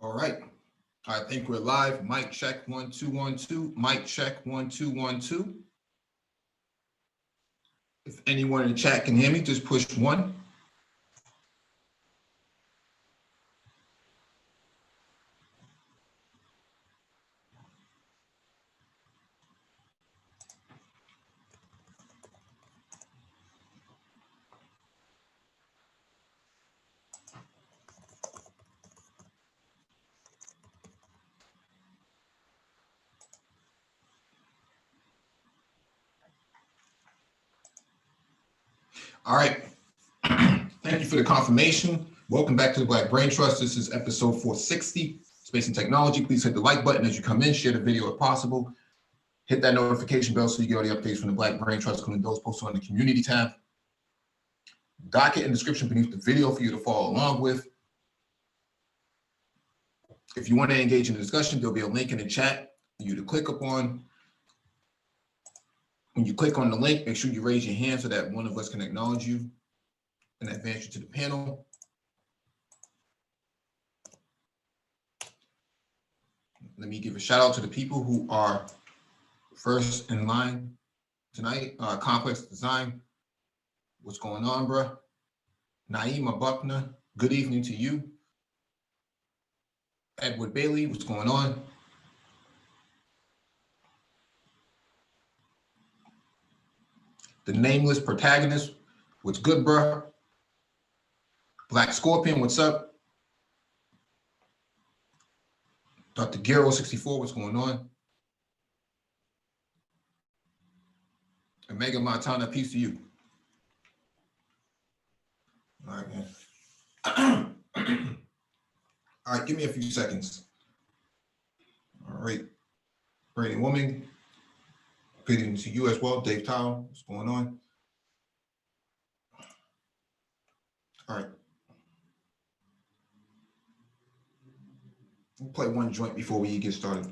All right. I think we're live. Mic check 1 2 1 2. Mic check 1 2 1 2. If anyone in the chat can hear me, just push 1. All right. Thank you for the confirmation. Welcome back to the Black Brain Trust. This is episode 460, Space and Technology. Please hit the like button as you come in. Share the video if possible. Hit that notification bell so you get all the updates from the Black Brain Trust, including those posted on the community tab. Docket and description beneath the video for you to follow along with. If you want to engage in the discussion, there'll be a link in the chat for you to click upon. When you click on the link, make sure you raise your hand so that one of us can acknowledge you and advance you to the panel. Let me give a shout out to the people who are first in line tonight. Complex Design, what's going on, bro? Naima Buckner, good evening to you. Edward Bailey, what's going on? The Nameless Protagonist, what's good, bro? Black Scorpion, what's up? Dr. E460, what's going on? Omega Montana, peace to you. All right, man. All right, give me a few seconds. All right. Brady Woman, good evening to you as well. Dave Towell, what's going on? All right. We'll play one joint before we get started.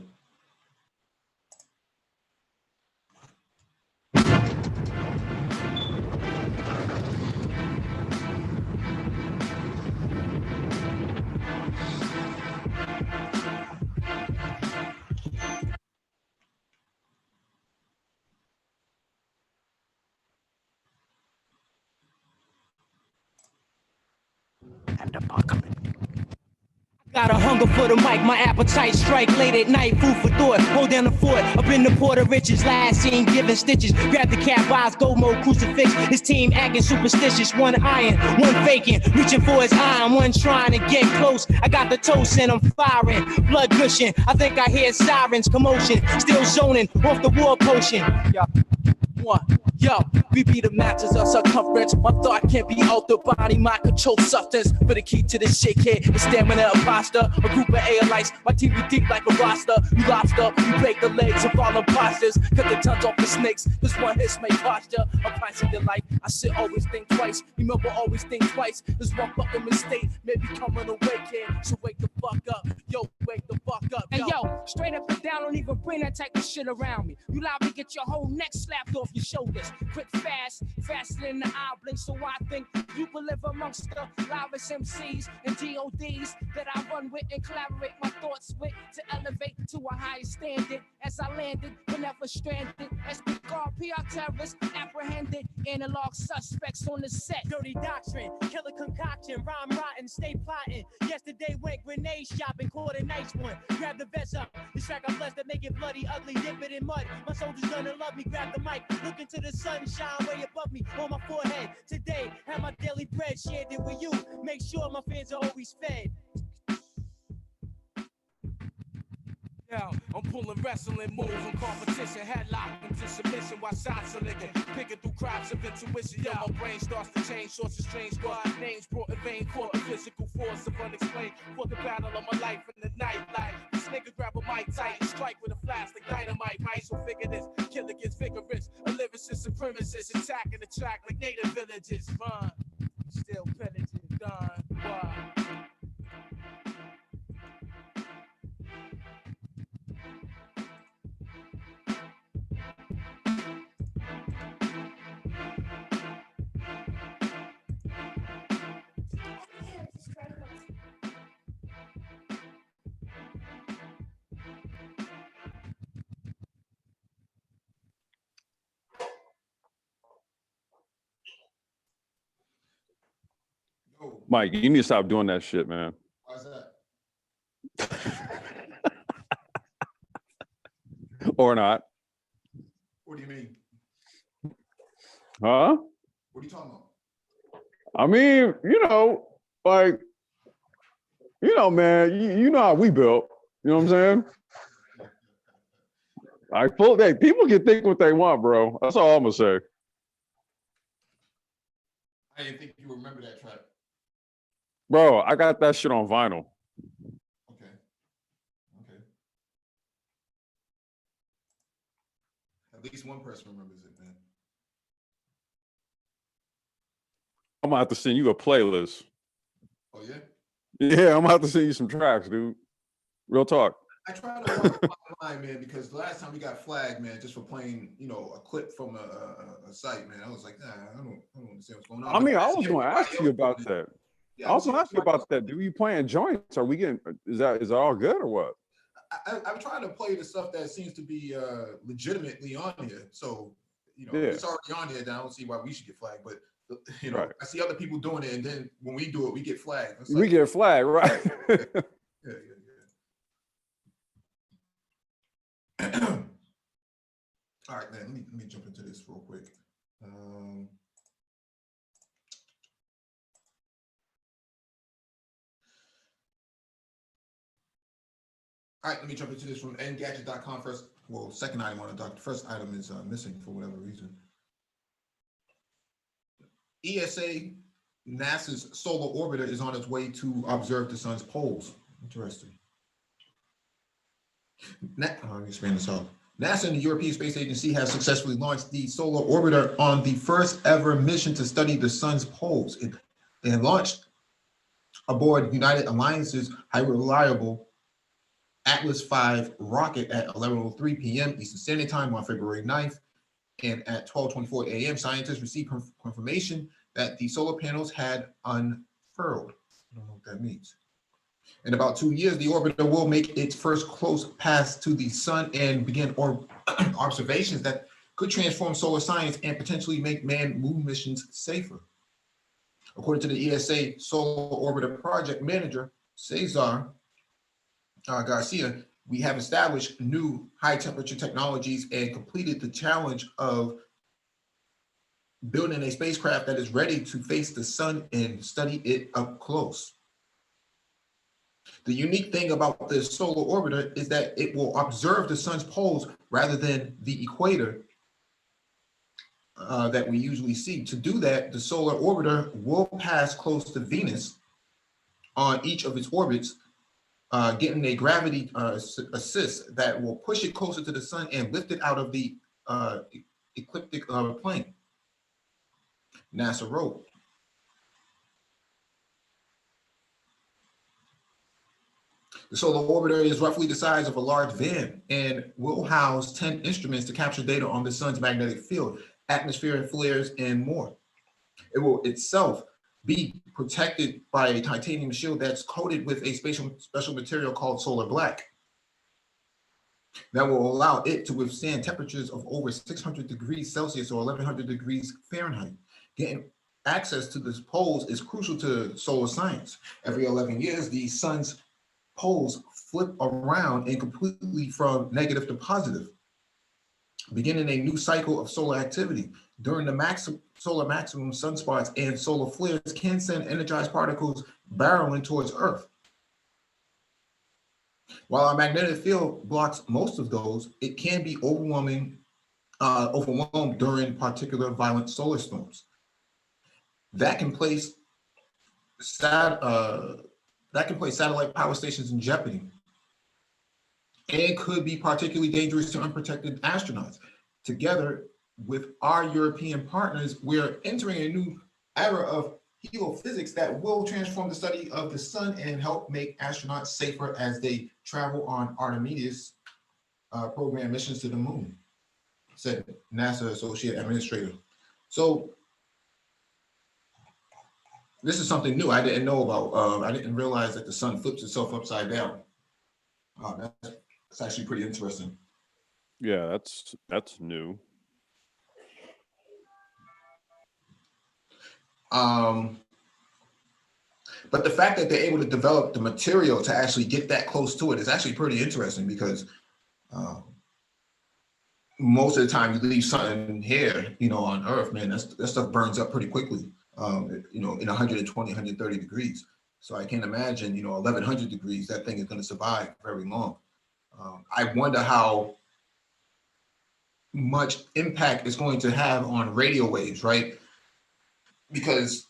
Got a hunger for the mic, my appetite strike late at night, food for thought, hold down the fort, up in the Port of Riches, last seen giving stitches, grab the cat by his gold mode crucifix, his team acting superstitious, one iron, one faking, reaching for his iron, one trying to get close, I got the toast and I'm firing, blood gushing, I think I hear sirens, commotion, still zoning, off the war potion. Yeah. One. Yo, we be the matches of circumference. My thought can't be altered, body, my controlled substance. For the key to this shit here is stamina imposter. A group of airlights, my team be deep like a roster. You lobster, you break the legs of all imposters. Cut the tongues off the snakes, this one hits my posture. A price of delight, I should always think twice. Remember, always think twice. This one fucking mistake, maybe coming awake here. So wake the fuck up, yo, wake the fuck up. Yo. Hey yo, straight up and down, don't even bring that type of shit around me. You liable to get your whole neck slapped off your shoulders. Quick, fast, faster than the eye blink. So I think you can live amongst the loudest MCs and DODs that I run with and collaborate my thoughts with to elevate to a higher standard. As I landed, whenever stranded, as we guard PR terrorists apprehended, analog suspects on the set. Dirty doctrine, killer concoction, rhyme rotten, stay plotting. Yesterday went grenade shopping, caught a nice one. Grab the vest up, this track I'm blessed to make it bloody, ugly, dip it in mud. My soldiers gonna love me, grab the mic, look into the sunshine way above me on my forehead. Today, have my daily bread, shared it with you. Make sure my fans are always fed. Now, I'm pulling wrestling moves on competition, headlock into submission while shots are licking, picking through crops of intuition. Yo, my brain starts to change, sorts of strange squad names brought in vain, caught the physical force of unexplained. For the battle of my life in the night, like this nigga grab a mic tight and strike with a flash like dynamite. Might so figure this, killer gets vigorous, a lyricist supremacist, attacking the track like native villages. Run, still pillaging, done, why? Mike, you need to stop doing that shit, man. Why is that? Or not. What do you mean? Huh? What are you talking about? I mean, like, man, you know how we built. You know what I'm saying? People can think what they want, bro. That's all I'm gonna say. I didn't think you remember that track. Bro, I got that shit on vinyl. Okay. At least one person remembers it, man. I'm gonna have to send you a playlist. Oh yeah? Yeah, I'm gonna have to send you some tracks, dude. Real talk. I try to watch online, man, because the last time we got flagged, man, just for playing, a clip from a site, man, I was like, nah, I don't understand what's going on. I mean, I was gonna ask you about that. Yeah, I was gonna ask you about that. Do you playing joints? Are we getting? Is that all good or what? I'm trying to play the stuff that seems to be legitimately on here. So, Yeah. it's already on here. Then I don't see why we should get flagged. But Right. I see other people doing it, and then when we do it, we get flagged. It's We get flagged, right? Yeah. All right, man. Let me jump into this real quick. All right, let me jump into this from engadget.com first. Well, second item on the doc. The first item is missing for whatever reason. ESA, NASA's solar orbiter, is on its way to observe the sun's poles. Interesting. Let me expand this out. NASA and the European Space Agency have successfully launched the solar orbiter on the first ever mission to study the sun's poles. It launched aboard United Alliance's highly reliable Atlas V rocket at 11:03 p.m. Eastern Standard Time on February 9th. And at 12:24 a.m., scientists received confirmation that the solar panels had unfurled. I don't know what that means. In about 2 years, the orbiter will make its first close pass to the sun and begin observations that could transform solar science and potentially make manned moon missions safer. According to the ESA Solar Orbiter Project Manager, Cesar Garcia, we have established new high temperature technologies and completed the challenge of building a spacecraft that is ready to face the sun and study it up close. The unique thing about this solar orbiter is that it will observe the sun's poles rather than the equator that we usually see. To do that, the solar orbiter will pass close to Venus on each of its orbits, getting a gravity assist that will push it closer to the sun and lift it out of the ecliptic plane. NASA wrote. The solar orbiter is roughly the size of a large van and will house 10 instruments to capture data on the sun's magnetic field, atmospheric flares, and more. It will itself be protected by a titanium shield that's coated with a special material called solar black that will allow it to withstand temperatures of over 600 degrees Celsius or 1100 degrees Fahrenheit. Getting access to the poles is crucial to solar science. Every 11 years, the sun's poles flip around and completely from negative to positive, beginning a new cycle of solar activity. During the solar maximum, sunspots and solar flares can send energized particles barreling towards Earth. While our magnetic field blocks most of those, it can be overwhelmed during particular violent solar storms. That can place satellite power stations in jeopardy and could be particularly dangerous to unprotected astronauts. Together with our European partners, we're entering a new era of heliophysics that will transform the study of the sun and help make astronauts safer as they travel on Artemis program missions to the moon, said NASA Associate Administrator. So this is something new I didn't know about. I didn't realize that the sun flips itself upside down. That's actually pretty interesting. Yeah, that's new. But the fact that they're able to develop the material to actually get that close to it is actually pretty interesting because most of the time you leave something here, on Earth, man, that stuff burns up pretty quickly, in 120, 130 degrees. So I can't imagine, 1100 degrees, that thing is going to survive very long. I wonder how much impact it's going to have on radio waves, right? Because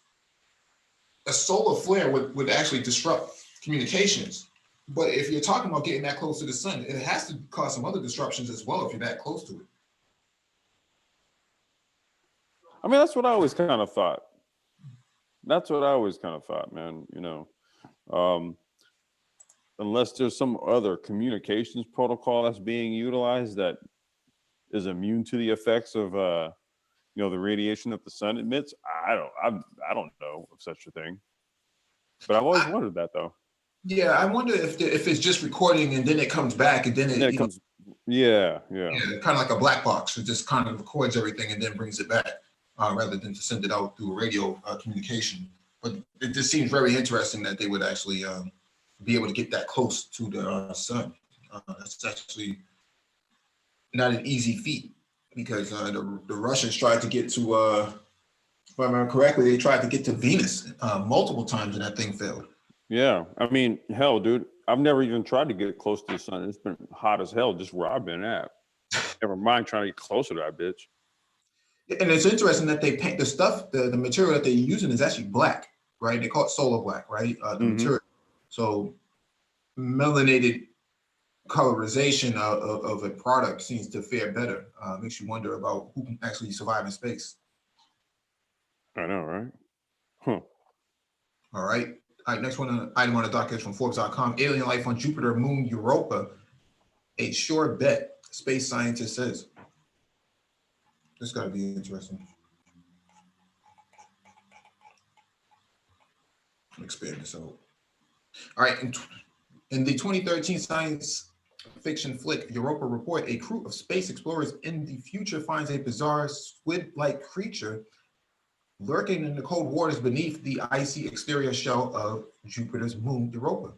a solar flare would actually disrupt communications. But if you're talking about getting that close to the sun, it has to cause some other disruptions as well if you're that close to it. I mean, that's what I always kind of thought. Man. Unless there's some other communications protocol that's being utilized that is immune to the effects of the radiation that the sun emits. I don't know of such a thing, but I've always wondered that though. Yeah, I wonder if it's just recording and then it comes back and then it comes. Yeah, kind of like a black box. It just kind of records everything and then brings it back, rather than to send it out through radio communication. But it just seems very interesting that they would actually be able to get that close to the sun. That's actually not an easy feat because the Russians tried to get to, if I remember correctly, they tried to get to Venus multiple times and that thing failed. Yeah, I mean, hell, dude, I've never even tried to get close to the sun. It's been hot as hell just where I've been at. Never mind trying to get closer to that bitch. And it's interesting that they paint the stuff, the material that they're using is actually black, right? They call it solar black, right? The material. So melanated colorization of a product seems to fare better. Makes you wonder about who can actually survive in space. I know, right? Huh. All right. Next one item on the docket is from Forbes.com. Alien life on Jupiter, moon, Europa. A sure bet, space scientist says. This got to be interesting. Expand this out. All right. In the 2013 science fiction flick Europa Report, a crew of space explorers in the future finds a bizarre squid-like creature lurking in the cold waters beneath the icy exterior shell of Jupiter's moon, Europa.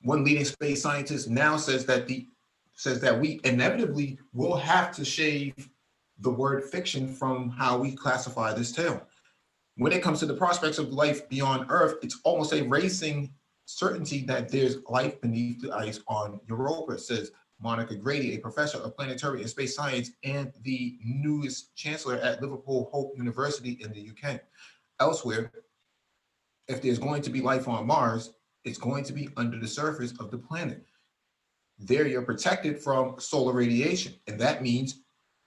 One leading space scientist now says that we inevitably will have to shave the word fiction from how we classify this tale. When it comes to the prospects of life beyond Earth, it's almost a racing certainty that there's life beneath the ice on Europa, says Monica Grady, a professor of planetary and space science and the newest chancellor at Liverpool Hope University in the UK. Elsewhere, if there's going to be life on Mars, it's going to be under the surface of the planet. There you're protected from solar radiation, and that means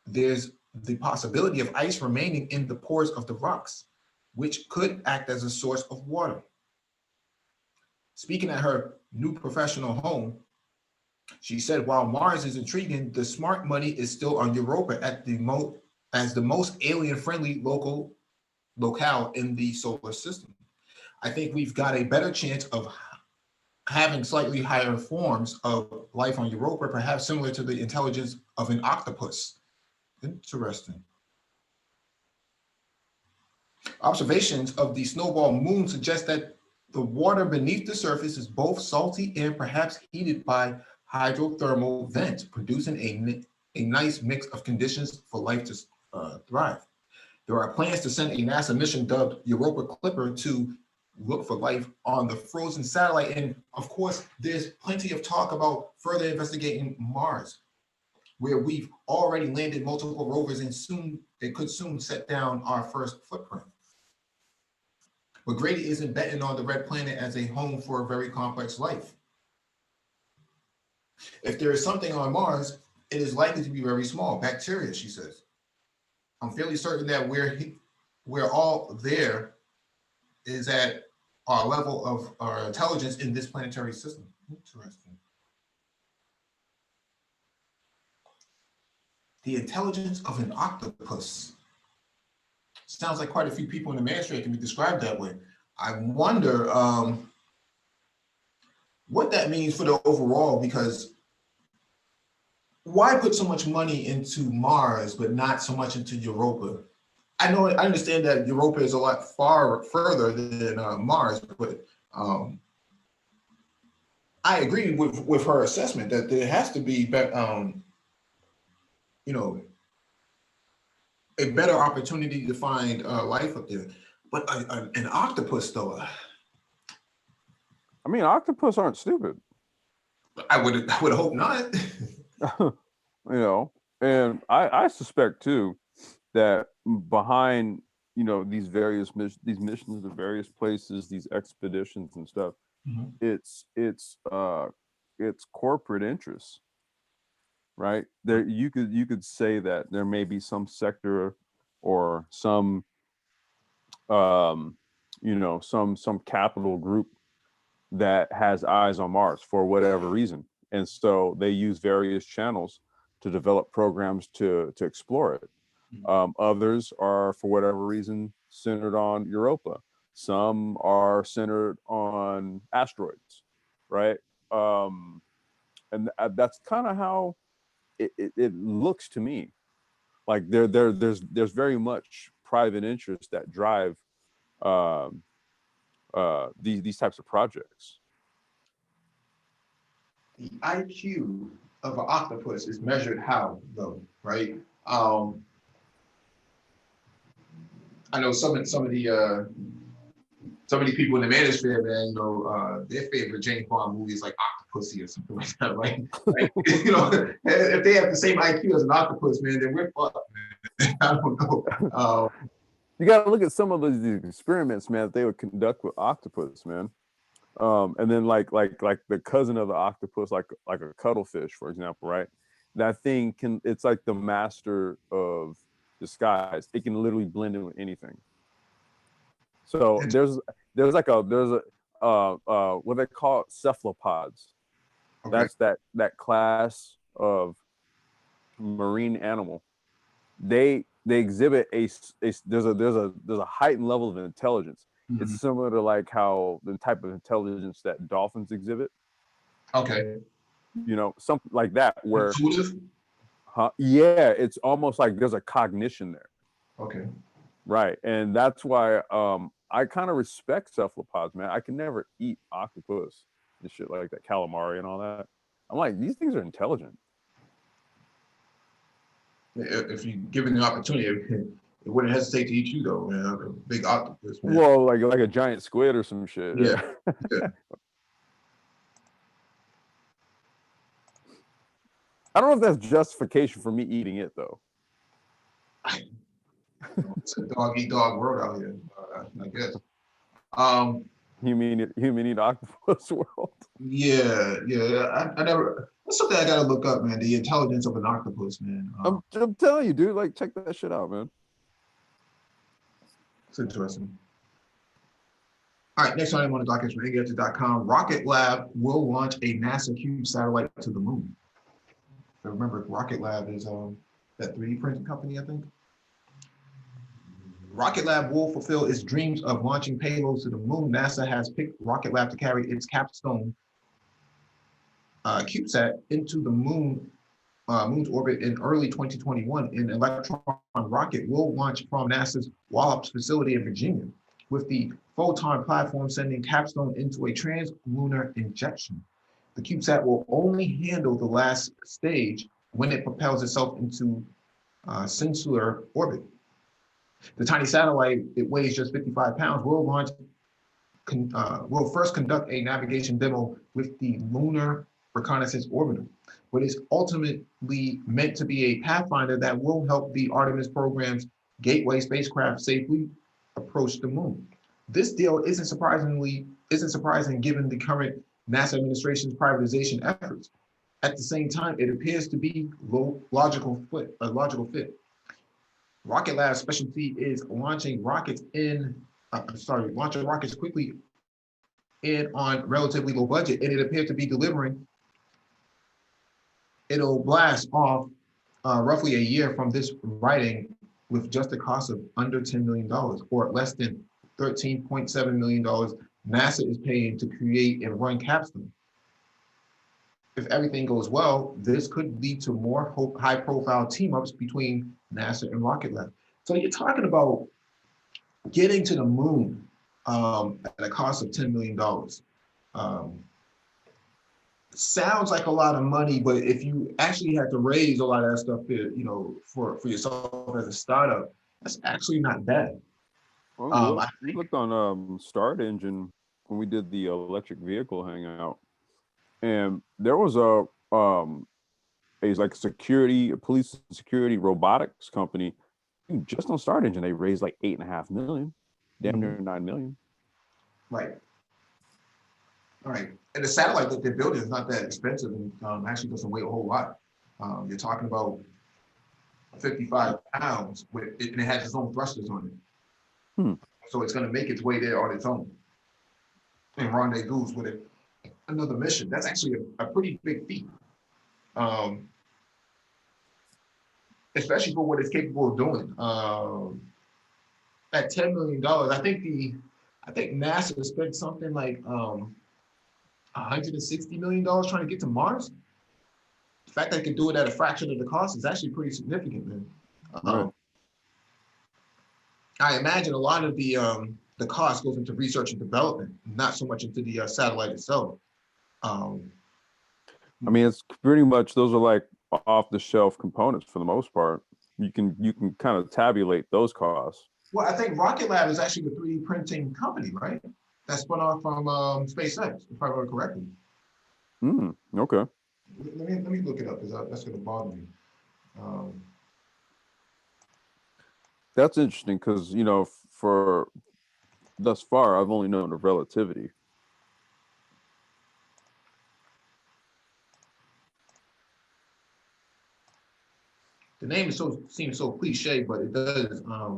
there's the possibility of ice remaining in the pores of the rocks, which could act as a source of water. Speaking at her new professional home, she said, while Mars is intriguing, the smart money is still on Europa as the most alien-friendly locale in the solar system. I think we've got a better chance of having slightly higher forms of life on Europa, perhaps similar to the intelligence of an octopus. Interesting. Observations of the snowball moon suggest that the water beneath the surface is both salty and perhaps heated by hydrothermal vents, producing a nice mix of conditions for life to thrive. There are plans to send a NASA mission dubbed Europa Clipper to look for life on the frozen satellite. And of course, there's plenty of talk about further investigating Mars, where we've already landed multiple rovers and they could soon set down our first footprint. But Grady isn't betting on the red planet as a home for a very complex life. If there is something on Mars, it is likely to be very small, bacteria, she says. I'm fairly certain that we're all there is at our level of our intelligence in this planetary system. Interesting. The intelligence of an octopus. Sounds like quite a few people in the manosphere can be described that way. I wonder what that means for the overall, because why put so much money into Mars, but not so much into Europa? I know, I understand that Europa is a lot far further than Mars, but I agree with her assessment that there has to be, you know, a better opportunity to find life up there. But an octopus, though, I mean, octopus aren't stupid. I would hope not. You know, and I suspect too that behind, you know, these missions to various places, these expeditions and stuff, Mhm. it's corporate interests, right? There you could say that there may be some sector or some you know, some capital group that has eyes on Mars for whatever reason. And so they use various channels to develop programs to explore it. Others are, for whatever reason, centered on Europa. Some are centered on asteroids, right? And that's kind of how it looks to me. Like there's very much private interest that drive um, these types of projects. The IQ of an octopus is measured how, though, right? I know some of the people in the manosphere, man, you know, their favorite James Bond movie is like Octopussy or something like that, right? Like, you know, if they have the same IQ as an octopus, man, then we're fucked, man. I don't know. You got to look at some of these experiments, man, that they would conduct with octopus, man. And then like the cousin of the octopus, like a cuttlefish, for example, right? That thing it's like the master of disguise. It can literally blend in with anything. So there's a what they call cephalopods. Okay. That's that class of marine animal. They exhibit there's a heightened level of intelligence. Mhm. It's similar to like how the type of intelligence that dolphins exhibit. Okay. You know, something like that where Intuitive? yeah, it's almost like there's a cognition there. Okay. Right. And that's why I kind of respect cephalopods, man. I can never eat octopus and shit like that, calamari and all that. I'm like, these things are intelligent. If you given the opportunity, it wouldn't hesitate to eat you, though, man. A big octopus, man. Well, like a giant squid or some shit. Yeah. Yeah. I don't know if that's justification for me eating it though. It's a dog eat dog world out here, I guess. Human eat octopus world. Yeah. I never. That's something I gotta look up, man. The intelligence of an octopus, man. I'm telling you, dude. Like, check that shit out, man. It's interesting. All right, next item on the docket is from AMD.com. Rocket Lab will launch a NASA Cube satellite to the moon. So remember, Rocket Lab is that 3D printing company, I think. Rocket Lab will fulfill its dreams of launching payloads to the moon. NASA has picked Rocket Lab to carry its capstone CubeSat into the moon's orbit in early 2021. An Electron rocket will launch from NASA's Wallops facility in Virginia, with the Photon platform sending capstone into a trans-lunar injection. The CubeSat will only handle the last stage when it propels itself into singular orbit. The tiny satellite, it weighs just 55 pounds, will first conduct a navigation demo with the Lunar Reconnaissance Orbiter, but is ultimately meant to be a pathfinder that will help the Artemis program's Gateway spacecraft safely approach the moon. This deal isn't surprising given the current NASA administration's privatization efforts. At the same time, it appears to be a logical fit. Rocket Lab's specialty is launching rockets quickly and on relatively low budget, and it appears to be delivering. It'll blast off roughly a year from this writing with just a cost of under $10 million, or less than $13.7 million NASA is paying to create and run Capstone. If everything goes well, this could lead to more high-profile team-ups between NASA and Rocket Lab. So you're talking about getting to the moon at a cost of $10 million. Sounds like a lot of money, but if you actually had to raise a lot of that stuff, for yourself as a startup, that's actually not bad. Well, I we think, looked on Start Engine when we did the electric vehicle hangout, and there was a like a police security robotics company. Just on Start Engine, they raised like 8.5 million, damn near 9 million. right, all right. And the satellite that they're building is not that expensive, and actually doesn't weigh a whole lot. You're talking about 55 pounds and it has its own thrusters on it. So it's going to make its way there on its own and rendezvous with another mission. That's actually a pretty big feat, especially for what it's capable of doing. At $10 million, I think NASA spent something like $160 million trying to get to Mars. The fact that they could do it at a fraction of the cost is actually pretty significant, man. Right. I imagine a lot of the cost goes into research and development, not so much into the satellite itself. I mean, it's pretty much, those are like off the shelf components for the most part. You can kind of tabulate those costs. Well, I think Rocket Lab is actually the 3D printing company, right? That spun off from SpaceX, if I remember correctly. Okay. Let me look it up because that's going to bother me. That's interesting because, for thus far, I've only known of relativity. The name seems so cliche, but it does. I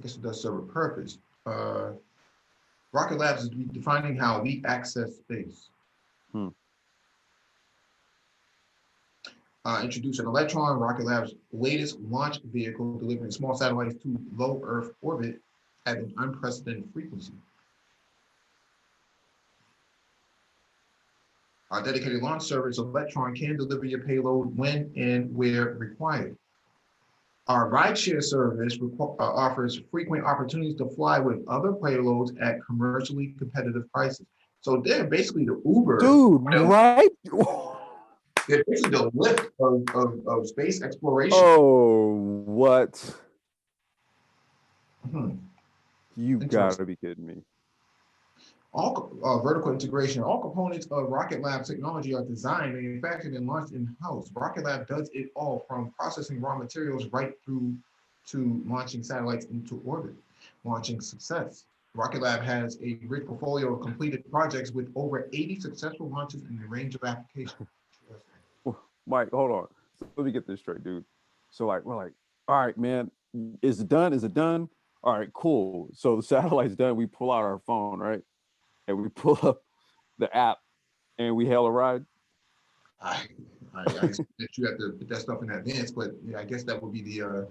guess it does serve a purpose. Rocket Labs is defining how we access space. Introduce an Electron, Rocket Lab's latest launch vehicle, delivering small satellites to low Earth orbit at an unprecedented frequency. Our dedicated launch service, Electron, can deliver your payload when and where required. Our rideshare service offers frequent opportunities to fly with other payloads at commercially competitive prices. So they're basically the Uber. Dude, right? They're basically the Lyft of space exploration. Oh, what? You gotta be kidding me. All vertical integration, all components of Rocket Lab technology are designed, manufactured, and launched in-house. Rocket Lab does it all, from processing raw materials right through to launching satellites into orbit, launching success. Rocket Lab has a rich portfolio of completed projects with over 80 successful launches in a range of applications. Mike, hold on. Let me get this straight, dude. So we're like, all right, man, is it done? Is it done? All right, cool. So the satellite's done. We pull out our phone, right? And we pull up the app and we hail a ride. I expect that you have to put that stuff in advance, but yeah, I guess that would be the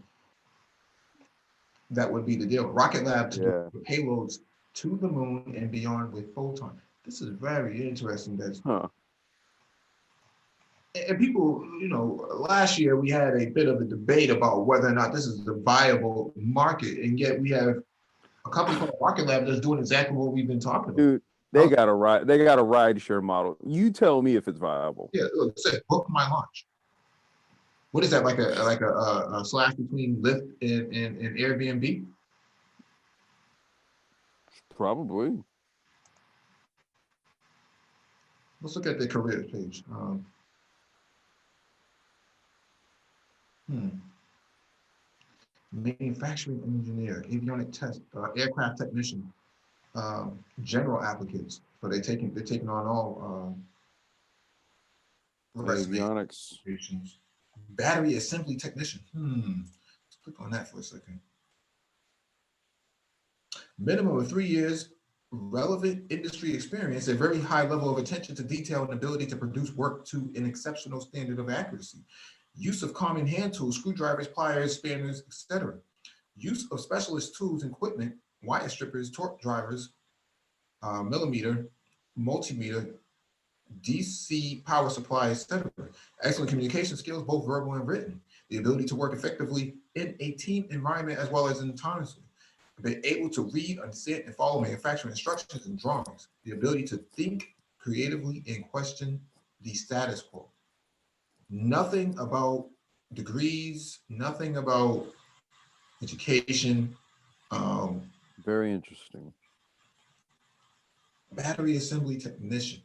deal. Rocket Lab to deliver payloads to the moon and beyond with Photon. This is very interesting. And people, last year we had a bit of a debate about whether or not this is a viable market, and yet we have a company called Rocket Lab that's doing exactly what we've been talking about. Dude, they got a ride share model. You tell me if it's viable. Yeah, look, it says book my launch. What is that, like a slash between Lyft and Airbnb? Probably. Let's look at the careers page. Manufacturing engineer, avionic test, aircraft technician, general applicants. So they're taking on all avionics. Battery assembly technician. Let's click on that for a second. Minimum of 3 years, relevant industry experience, a very high level of attention to detail and ability to produce work to an exceptional standard of accuracy. Use of common hand tools, screwdrivers, pliers, spanners, etc. Use of specialist tools and equipment, wire strippers, torque drivers, millimeter, multimeter, DC power supply, etc. Excellent communication skills, both verbal and written. the ability to work effectively in a team environment as well as autonomously, be able to read, understand, and follow manufacturing instructions and drawings, the ability to think creatively and question the status quo. Nothing about degrees, nothing about education. Very interesting. Battery assembly technician.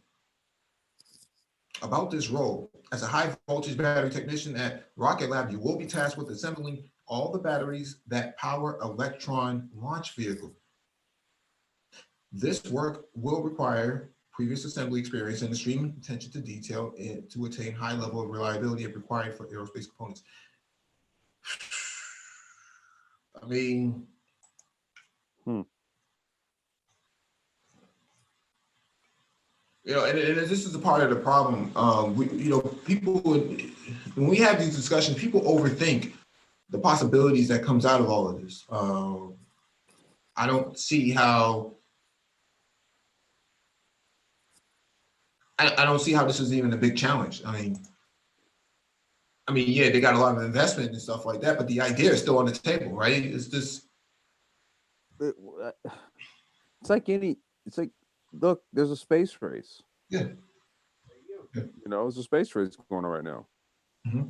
About this role, as a high voltage battery technician at Rocket Lab, you will be tasked with assembling all the batteries that power Electron launch vehicle. This work will require previous assembly experience and extreme attention to detail to attain high level of reliability required for aerospace components. I mean, you know, and this is a part of the problem. People would, when we have these discussions, people overthink the possibilities that comes out of all of this. I don't see how. I don't see how this is even a big challenge. I mean, yeah, they got a lot of investment and stuff like that, but the idea is still on the table, right? It's just. It's like, look, there's a space race. Yeah. You know, there's a space race going on right now. Mm-hmm.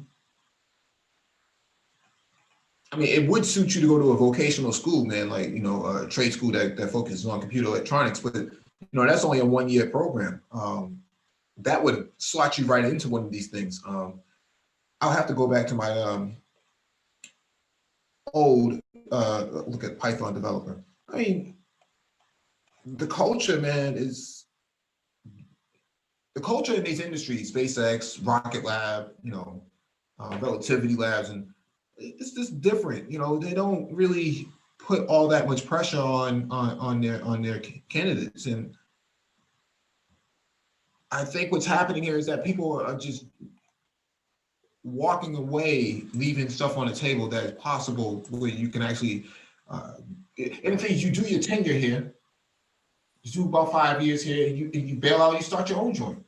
I mean, it would suit you to go to a vocational school, man, like, you know, a trade school that focuses on computer electronics, but, you know, that's only a 1-year program. That would slot you right into one of these things. I'll have to go back to my old look at Python developer. I mean, the culture, man, is the culture in these industries, SpaceX, Rocket Lab, you know, Relativity Labs, and it's just different. You know, they don't really put all that much pressure on their candidates. And I think what's happening here is that people are just walking away, leaving stuff on the table that is possible where you can actually, and the thing is, you do your tenure here, you do about 5 years here, and you bail out, you start your own joint.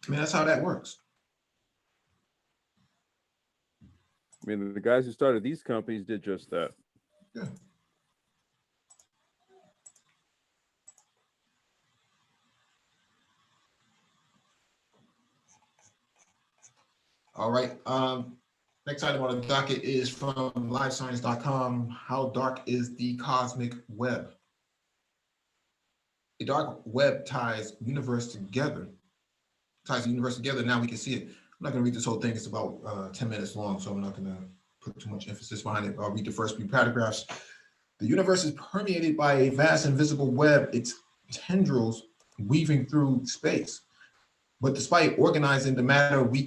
I mean, that's how that works. I mean, the guys who started these companies did just that. Yeah. All right. Next item on the docket is from livescience.com. How dark is the cosmic web? The dark web ties the universe together. Now we can see it. I'm not going to read this whole thing. It's about 10 minutes long, so I'm not going to put too much emphasis behind it. I'll read the first few paragraphs. The universe is permeated by a vast invisible web, its tendrils weaving through space. But despite organizing the matter we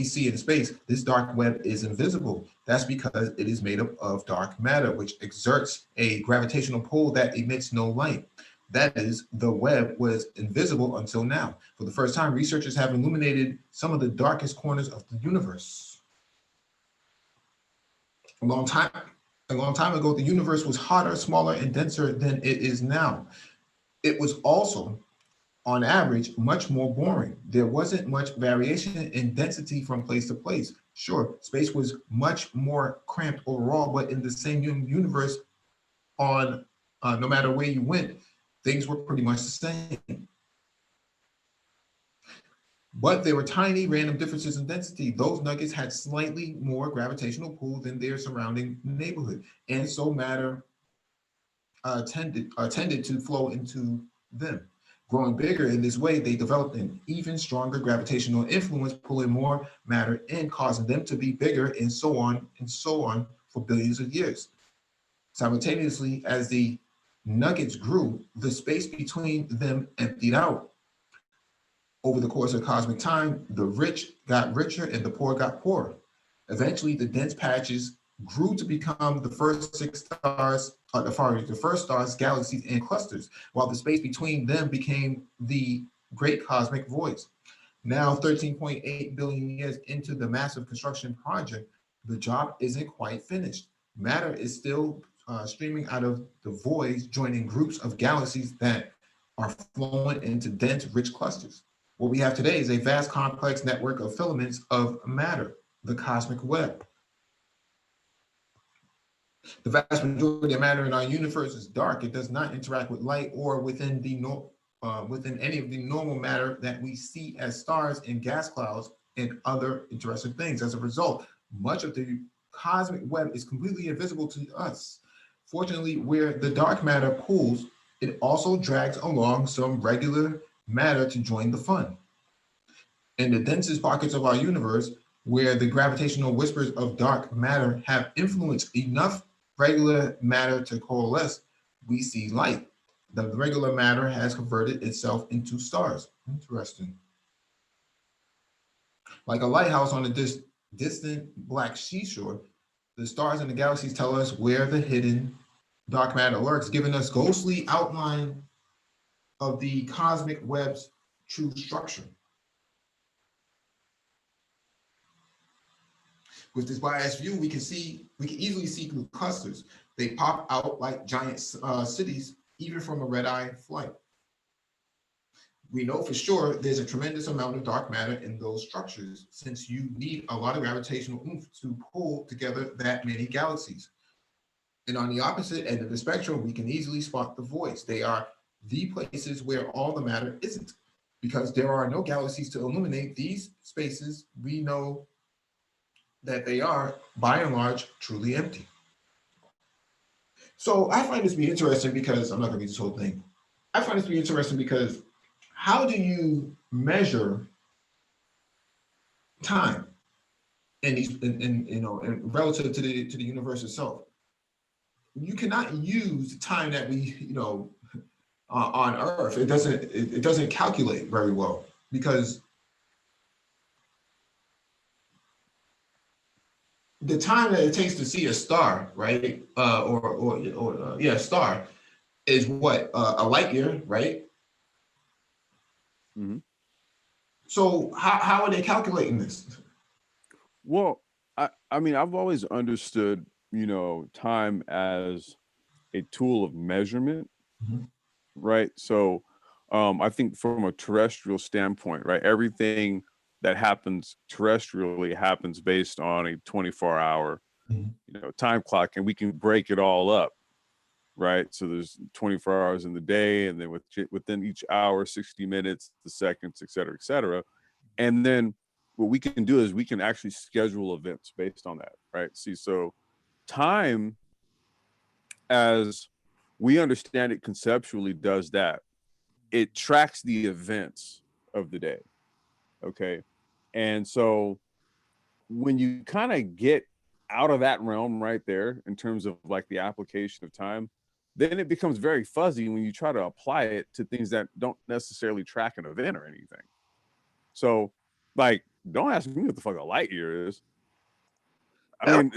see in space, this dark web is invisible. That's because it is made up of dark matter, which exerts a gravitational pull that emits no light. That is, the web was invisible until now. For the first time, researchers have illuminated some of the darkest corners of the universe. A long time ago, the universe was hotter, smaller, and denser than it is now. It was also, on average, much more boring. There wasn't much variation in density from place to place. Sure, space was much more cramped overall, but in the same universe, no matter where you went, things were pretty much the same. But there were tiny random differences in density. Those nuggets had slightly more gravitational pull than their surrounding neighborhood, and so matter tended to flow into them. Growing bigger in this way, they developed an even stronger gravitational influence, pulling more matter in, causing them to be bigger, and so on for billions of years. Simultaneously, as the nuggets grew, the space between them emptied out. Over the course of cosmic time, the rich got richer and the poor got poorer. Eventually, the dense patches grew to become the first stars, galaxies, and clusters, while the space between them became the great cosmic voids. Now, 13.8 billion years into the massive construction project, the job isn't quite finished. Matter is still streaming out of the voids, joining groups of galaxies that are flowing into dense, rich clusters. What we have today is a vast, complex network of filaments of matter, the cosmic web. The vast majority of matter in our universe is dark. It does not interact with light or within any of the normal matter that we see as stars and gas clouds and other interesting things. As a result, much of the cosmic web is completely invisible to us. Fortunately, where the dark matter pools, it also drags along some regular matter to join the fun. In the densest pockets of our universe, where the gravitational whispers of dark matter have influenced enough regular matter to coalesce, we see light. The regular matter has converted itself into stars. Interesting. Like a lighthouse on a distant black seashore, the stars in the galaxies tell us where the hidden dark matter lurks, giving us ghostly outline of the cosmic web's true structure. With this biased view, we can easily see through clusters. They pop out like giant cities, even from a red-eye flight. We know for sure there's a tremendous amount of dark matter in those structures, since you need a lot of gravitational oomph to pull together that many galaxies. And on the opposite end of the spectrum, we can easily spot the voids. They are the places where all the matter isn't. Because there are no galaxies to illuminate these spaces, we know that they are, by and large, truly empty. So I find this to be interesting because, I'm not going to read this whole thing. I find this to be interesting because how do you measure time in these, in relative to the universe itself? You cannot use the time that we, on Earth. It doesn't calculate very well because the time that it takes to see a star, right? A star is what, a light year, right? Mm-hmm. So how are they calculating this? Well, I mean, I've always understood, time as a tool of measurement, Mm-hmm. right? So I think from a terrestrial standpoint, right, everything that happens terrestrially happens based on a 24-hour, time clock, and we can break it all up, right? So there's 24 hours in the day, and then within each hour, 60 minutes, the seconds, et cetera, et cetera. And then what we can do is we can actually schedule events based on that, right? See, so time, as we understand it conceptually, does that. It tracks the events of the day, okay? And so when you kind of get out of that realm right there in terms of like the application of time, then it becomes very fuzzy when you try to apply it to things that don't necessarily track an event or anything. So, like, don't ask me what the fuck a light year is. I mean,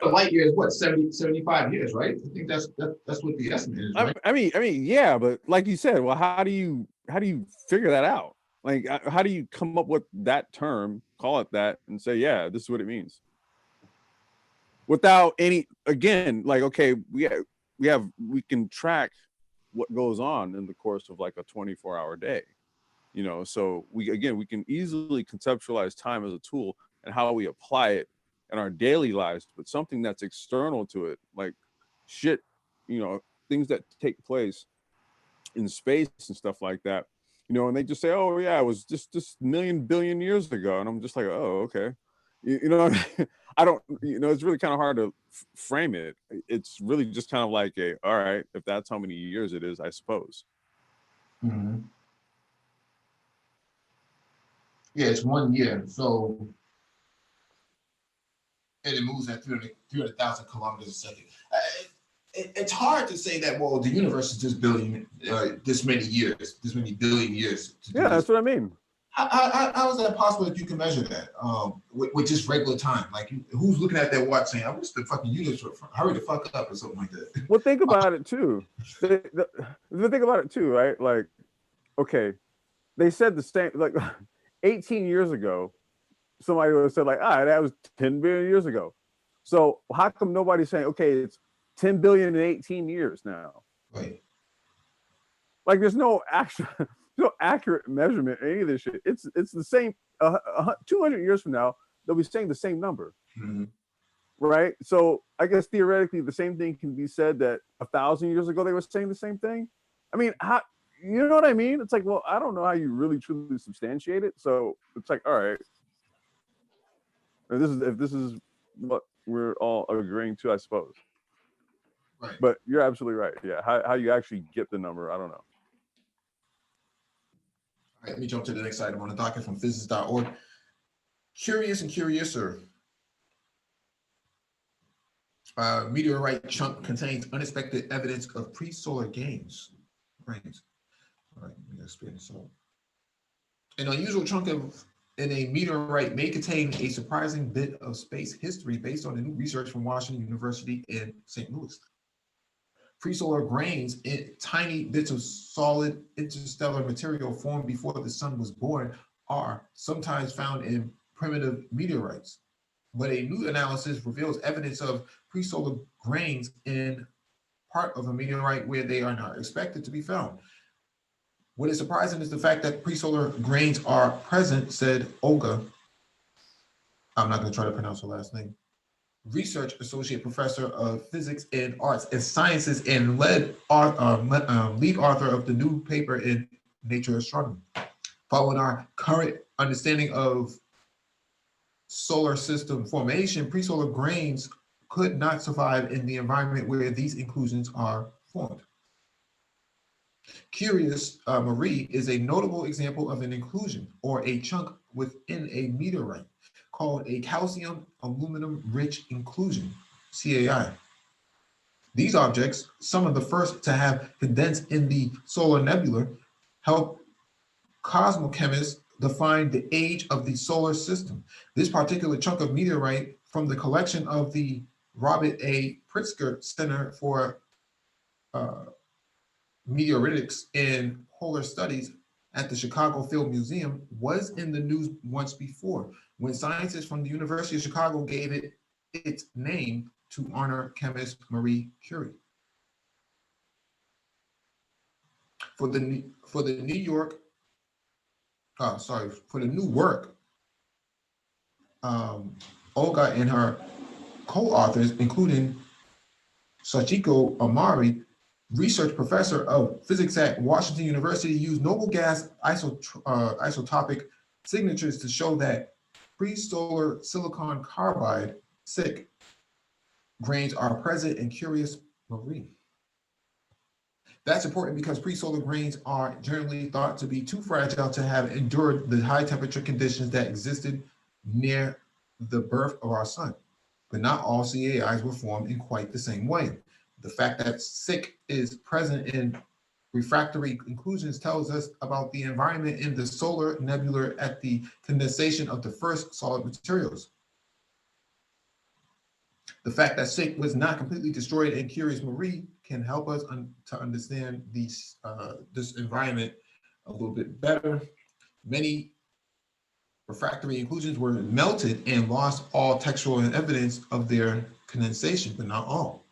A light year is what, 75 years, right? I think that's what the estimate is, right? I mean, yeah, but like you said, well, how do you figure that out? Like, how do you come up with that term, call it that, and say, yeah, this is what it means, without any, again, like, okay, we can track what goes on in the course of like a 24-hour day, so we can easily conceptualize time as a tool and how we apply it in our daily lives, but something that's external to it, like shit, things that take place in space and stuff like that, and they just say, oh yeah, it was just million billion years ago, and I'm just like, oh, okay. I don't, it's really kind of hard to frame it. It's really just kind of like all right, if that's how many years it is, I suppose. Mm-hmm. Yeah, it's 1 year. So, and it moves at 300,000 kilometers a second. It's hard to say that, well, the universe is just this many billion years. Yeah, that's what I mean. How is that possible if you can measure that with just regular time? Like, who's looking at their watch saying, I wish the fucking universe hurry the fuck up or something like that? Well, think about it too. Think about it too, right? Like, okay, they said the same, like 18 years ago, somebody would have said like, that was 10 billion years ago. So how come nobody's saying, okay, it's 10 billion in 18 years now? Right. Like, there's no actual, no accurate measurement any of this shit. It's the same. 200 years from now, they'll be saying the same number. Mm-hmm. Right? So I guess theoretically the same thing can be said that 1,000 years ago they were saying the same thing. I mean, how, you know what I mean? It's like, well, I don't know how you really truly substantiate it. So it's like, all right, if this is what we're all agreeing to, I suppose. Right. But you're absolutely right. Yeah, how you actually get the number, I don't know. All right, let me jump to the next item on the docket from physics.org. Curious and curiouser. Meteorite chunk contains unexpected evidence of pre-solar gains. Right. All right, let me expand this out. An unusual chunk in a meteorite may contain a surprising bit of space history based on the new research from Washington University in St. Louis. Pre-solar grains in tiny bits of solid interstellar material formed before the sun was born are sometimes found in primitive meteorites. But a new analysis reveals evidence of pre-solar grains in part of a meteorite where they are not expected to be found. What is surprising is the fact that pre-solar grains are present, said Olga. I'm not going to try to pronounce her last name. Research associate professor of physics and arts and sciences and lead author of the new paper in Nature Astronomy. Following our current understanding of solar system formation, pre-solar grains could not survive in the environment where these inclusions are formed. Curious Marie is a notable example of an inclusion or a chunk within a meteorite called a calcium aluminum rich inclusion, CAI. These objects, some of the first to have condensed in the solar nebula, help cosmochemists define the age of the solar system. This particular chunk of meteorite from the collection of the Robert A. Pritzker Center for Meteoritics and Polar Studies at the Chicago Field Museum was in the news once before, when scientists from the University of Chicago gave it its name to honor chemist Marie Curie. For the new work, Olga and her co-authors, including Sachiko Amari, research professor of physics at Washington University, used noble gas isotopic signatures to show that pre-solar silicon carbide, SiC, grains are present in Curious Marie. That's important because pre-solar grains are generally thought to be too fragile to have endured the high temperature conditions that existed near the birth of our sun. But not all CAIs were formed in quite the same way. The fact that SiC is present in refractory inclusions tells us about the environment in the solar nebula at the condensation of the first solid materials. The fact that SiC was not completely destroyed in Curious Marie can help us to understand this environment a little bit better. Many refractory inclusions were melted and lost all textual evidence of their condensation, but not all.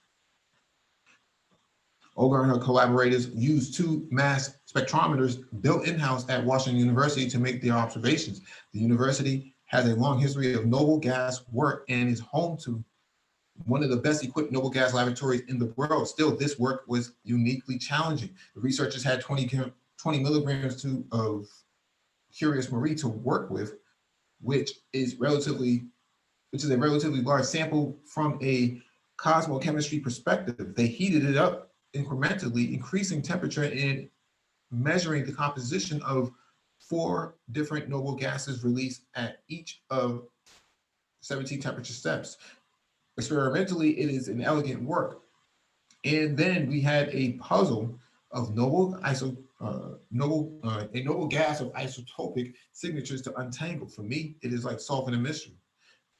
Olga and her collaborators used two mass spectrometers built in-house at Washington University to make their observations. The university has a long history of noble gas work and is home to one of the best equipped noble gas laboratories in the world. Still, this work was uniquely challenging. The researchers had 20 milligrams of Curious Marie to work with, which is a relatively large sample from a cosmochemistry perspective. They heated it up incrementally, increasing temperature and measuring the composition of 4 different noble gases released at each of 17 temperature steps. Experimentally, it is an elegant work. And then we had a puzzle of a noble gas of isotopic signatures to untangle. For me, it is like solving a mystery.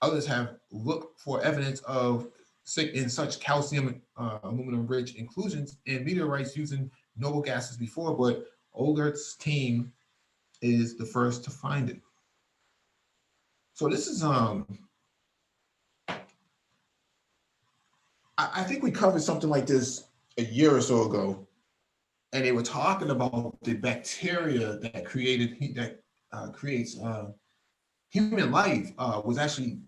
Others have looked for evidence of SiC in such calcium aluminum rich inclusions in meteorites using noble gases before, but Olgert's team is the first to find it. So this is I think we covered something like this a year or so ago, and they were talking about the bacteria that creates human life was actually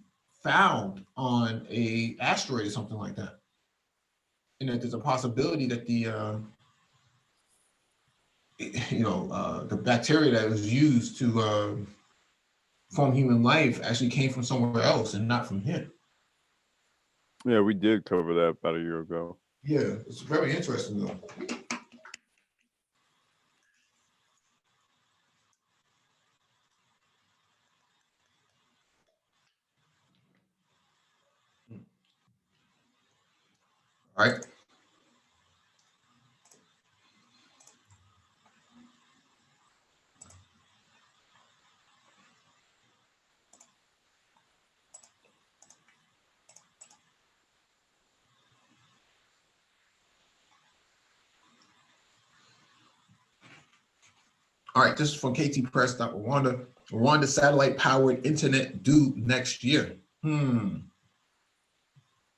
found on a asteroid or something like that, and that there's a possibility that the bacteria that was used to form human life actually came from somewhere else and not from here. Yeah, we did cover that about a year ago. Yeah, it's very interesting though. All right. All right, this is from ktpress.rwanda. Rwanda satellite-powered internet due next year. They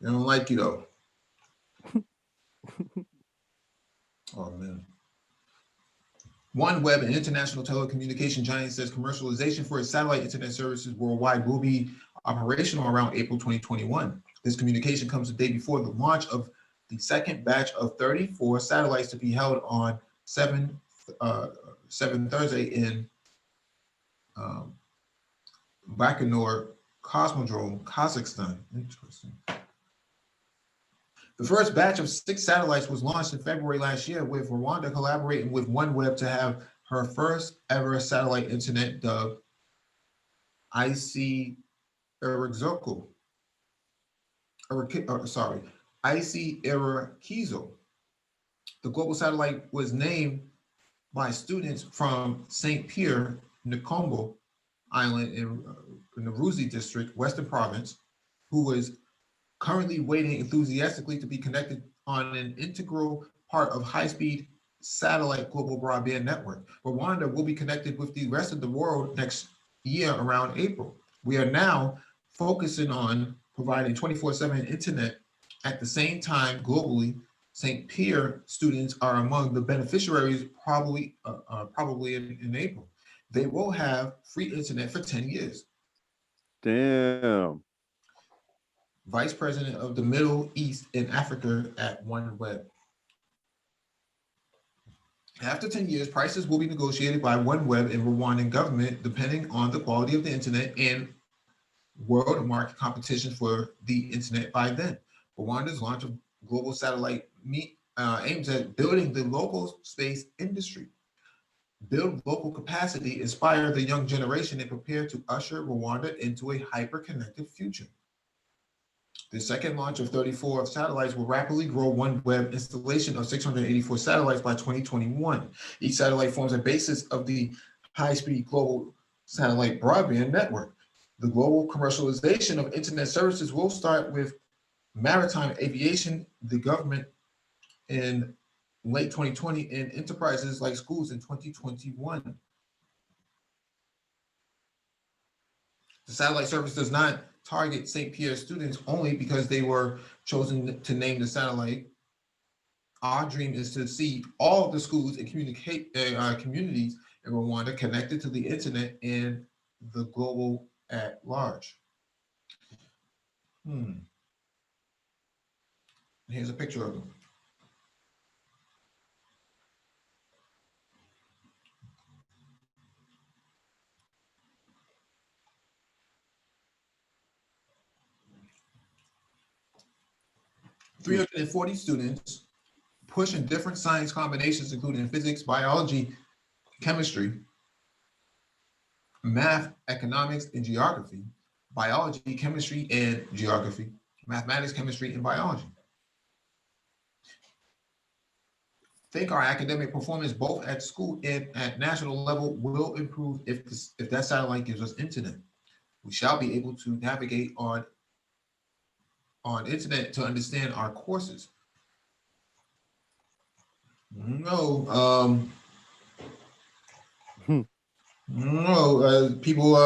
don't like you though. Oh man. OneWeb, an international telecommunication giant, says commercialization for its satellite internet services worldwide will be operational around April 2021. This communication comes the day before the launch of the second batch of 34 satellites to be held on 7 Thursday in Baikonur Cosmodrome, Kazakhstan. Interesting. The first batch of 6 satellites was launched in February last year, with Rwanda collaborating with OneWeb to have her first ever satellite internet dubbed IC Irakizo. IC Irakizo. The global satellite was named by students from St. Pierre, Nikombo Island in the Ruzi district, Western Province, who was currently waiting enthusiastically to be connected on an integral part of high-speed satellite global broadband network. Rwanda will be connected with the rest of the world next year around April. We are now focusing on providing 24/7 internet at the same time globally. St. Pierre students are among the beneficiaries probably in April. They will have free internet for 10 years. Damn. Vice President of the Middle East and Africa at OneWeb. After 10 years, prices will be negotiated by OneWeb and Rwandan government, depending on the quality of the internet and world market competition for the internet by then. Rwanda's launch of global satellite aims at building the local space industry, build local capacity, inspire the young generation, and prepare to usher Rwanda into a hyper-connected future. The second launch of 34 satellites will rapidly grow OneWeb installation of 684 satellites by 2021. Each satellite forms a basis of the high-speed global satellite broadband network. The global commercialization of internet services will start with maritime aviation, the government in late 2020, and enterprises like schools in 2021. The satellite service does not target St. Pierre students only because they were chosen to name the satellite. Our dream is to see all the schools and communities in Rwanda connected to the internet and the global at large. Here's a picture of them. "340 students pushing different science combinations, including physics, biology, chemistry, math, economics, and geography, biology, chemistry, and geography, mathematics, chemistry, and biology. Think our academic performance both at school and at national level will improve if that satellite gives us internet. We shall be able to navigate on internet to understand our courses." No, people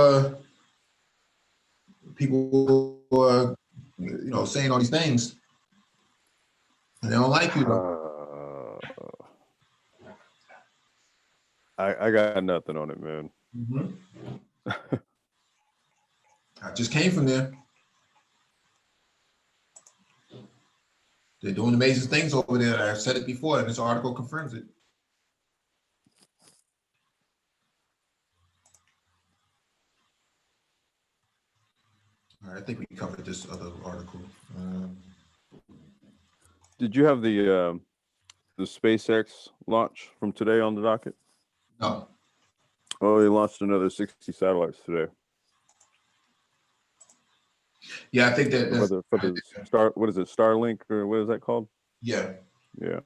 saying all these things, and they don't like you though. I got nothing on it, man. I just came from there. They're doing amazing things over there. I've said it before, and this article confirms it. All right, I think we covered this other article. Did you have the SpaceX launch from today on the docket? No. Oh, they launched another 60 satellites today. Yeah, I think that that's for the Star. What is it? Starlink or what is that called? Yeah. Yeah.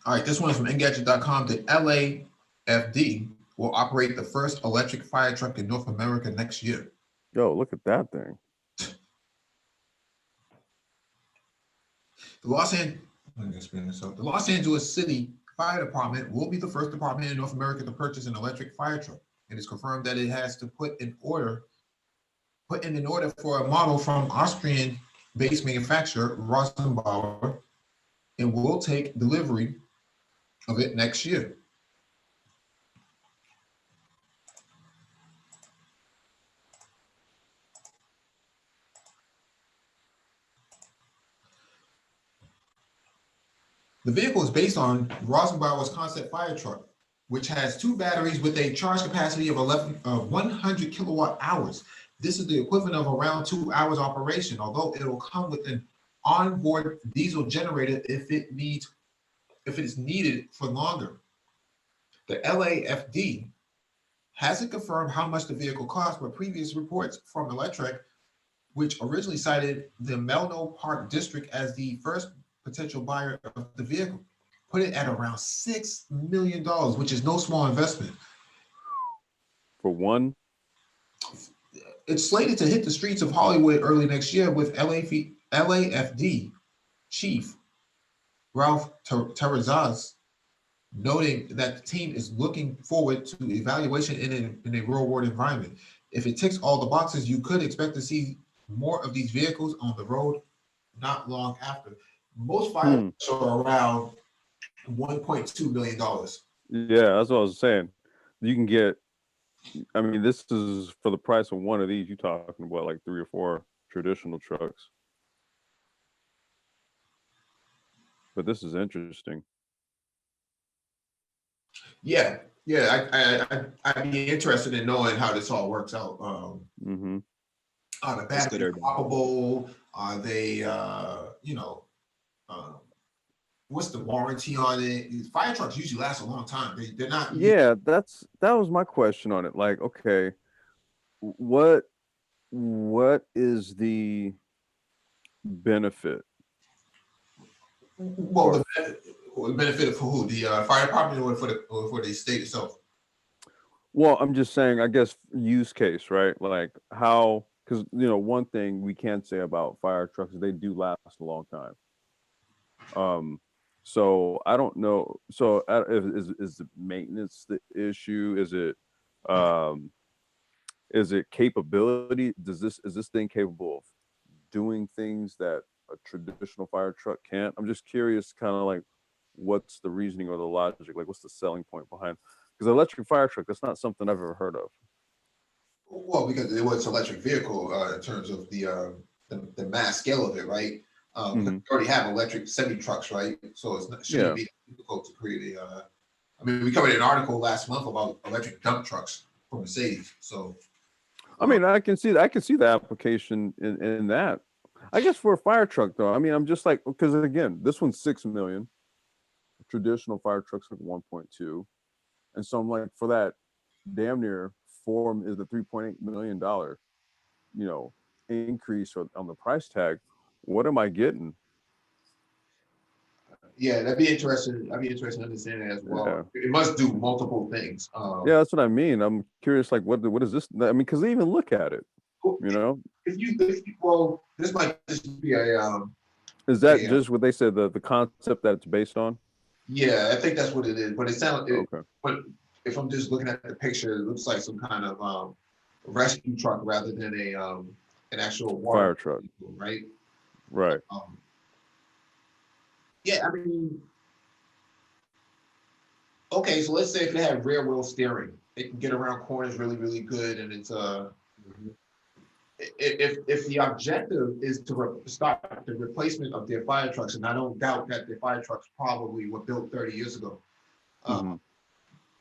All right, this one is from Engadget.com. The LAFD will operate the first electric fire truck in North America next year. Yo, look at that thing. The Los Angeles City Fire Department will be the first department in North America to purchase an electric fire truck. It is confirmed that it has to put in an order for a model from Austrian-based manufacturer Rosenbauer, and will take delivery of it next year. The vehicle is based on Rosenbauer's concept fire truck, which has two batteries with a charge capacity of 100 kilowatt hours. This is the equivalent of around 2 hours operation, although it will come with an onboard diesel generator if it is needed for longer. The LAFD hasn't confirmed how much the vehicle costs, but previous reports from Electrek, which originally cited the Melno Park district as the first potential buyer of the vehicle, put it at around $6 million, which is no small investment. For one? It's slated to hit the streets of Hollywood early next year, with LAFD chief Ralph Terrazas noting that the team is looking forward to evaluation in a real-world environment. If it ticks all the boxes, you could expect to see more of these vehicles on the road not long after. Most fire trucks are around $1.2 million. Yeah, that's what I was saying. You can get, I mean, this is for the price of one of these. You're talking about like 3 or 4 traditional trucks. But this is interesting. Yeah, I'd be interested in knowing how this all works out. Are the batteries swappable? Are they, what's the warranty on it? Fire trucks usually last a long time. They're not. Yeah, that was my question on it. Like, okay, what is the benefit? Well, the benefit for who? The fire department, or for the state itself? Well, I'm just saying, I guess use case, right? Like how, because one thing we can say about fire trucks is they do last a long time. So I don't know. So is the maintenance the issue? Is it capability? Is this thing capable of doing things that a traditional fire truck can't? I'm just curious, kind of like, what's the reasoning or the logic? Like, what's the selling point behind? Because electric fire truck, that's not something I've ever heard of. Well, because it was an electric vehicle in terms of the mass scale of it, right? We already have electric semi trucks, right? So it shouldn't be difficult to create a. I mean, we covered an article last month about electric dump trucks from Mercedes. So, I mean, I can see the application in that. I guess for a fire truck, though, I mean, I'm just like, because again, this one's $6 million. Traditional fire trucks like 1.2, and so I'm like, for that, damn near form is the $3.8 million, increase on the price tag. What am I getting? Yeah, that'd be interesting. I'd be interested in understanding that as well. Yeah. It must do multiple things. Yeah, that's what I mean. I'm curious, like, what is this? I mean, because they even look at it, Well, this might just be a. Is that just what they said, the concept that it's based on? Yeah, I think that's what it is. But it sounds okay. But if I'm just looking at the picture, it looks like some kind of rescue truck rather than an actual fire truck, right? Right. Yeah, I mean, okay, so let's say if it had rear wheel steering, it can get around corners really, really good, and it's Mhm. if the objective is to start the replacement of their fire trucks, and I don't doubt that their fire trucks probably were built 30 years ago. Hmm.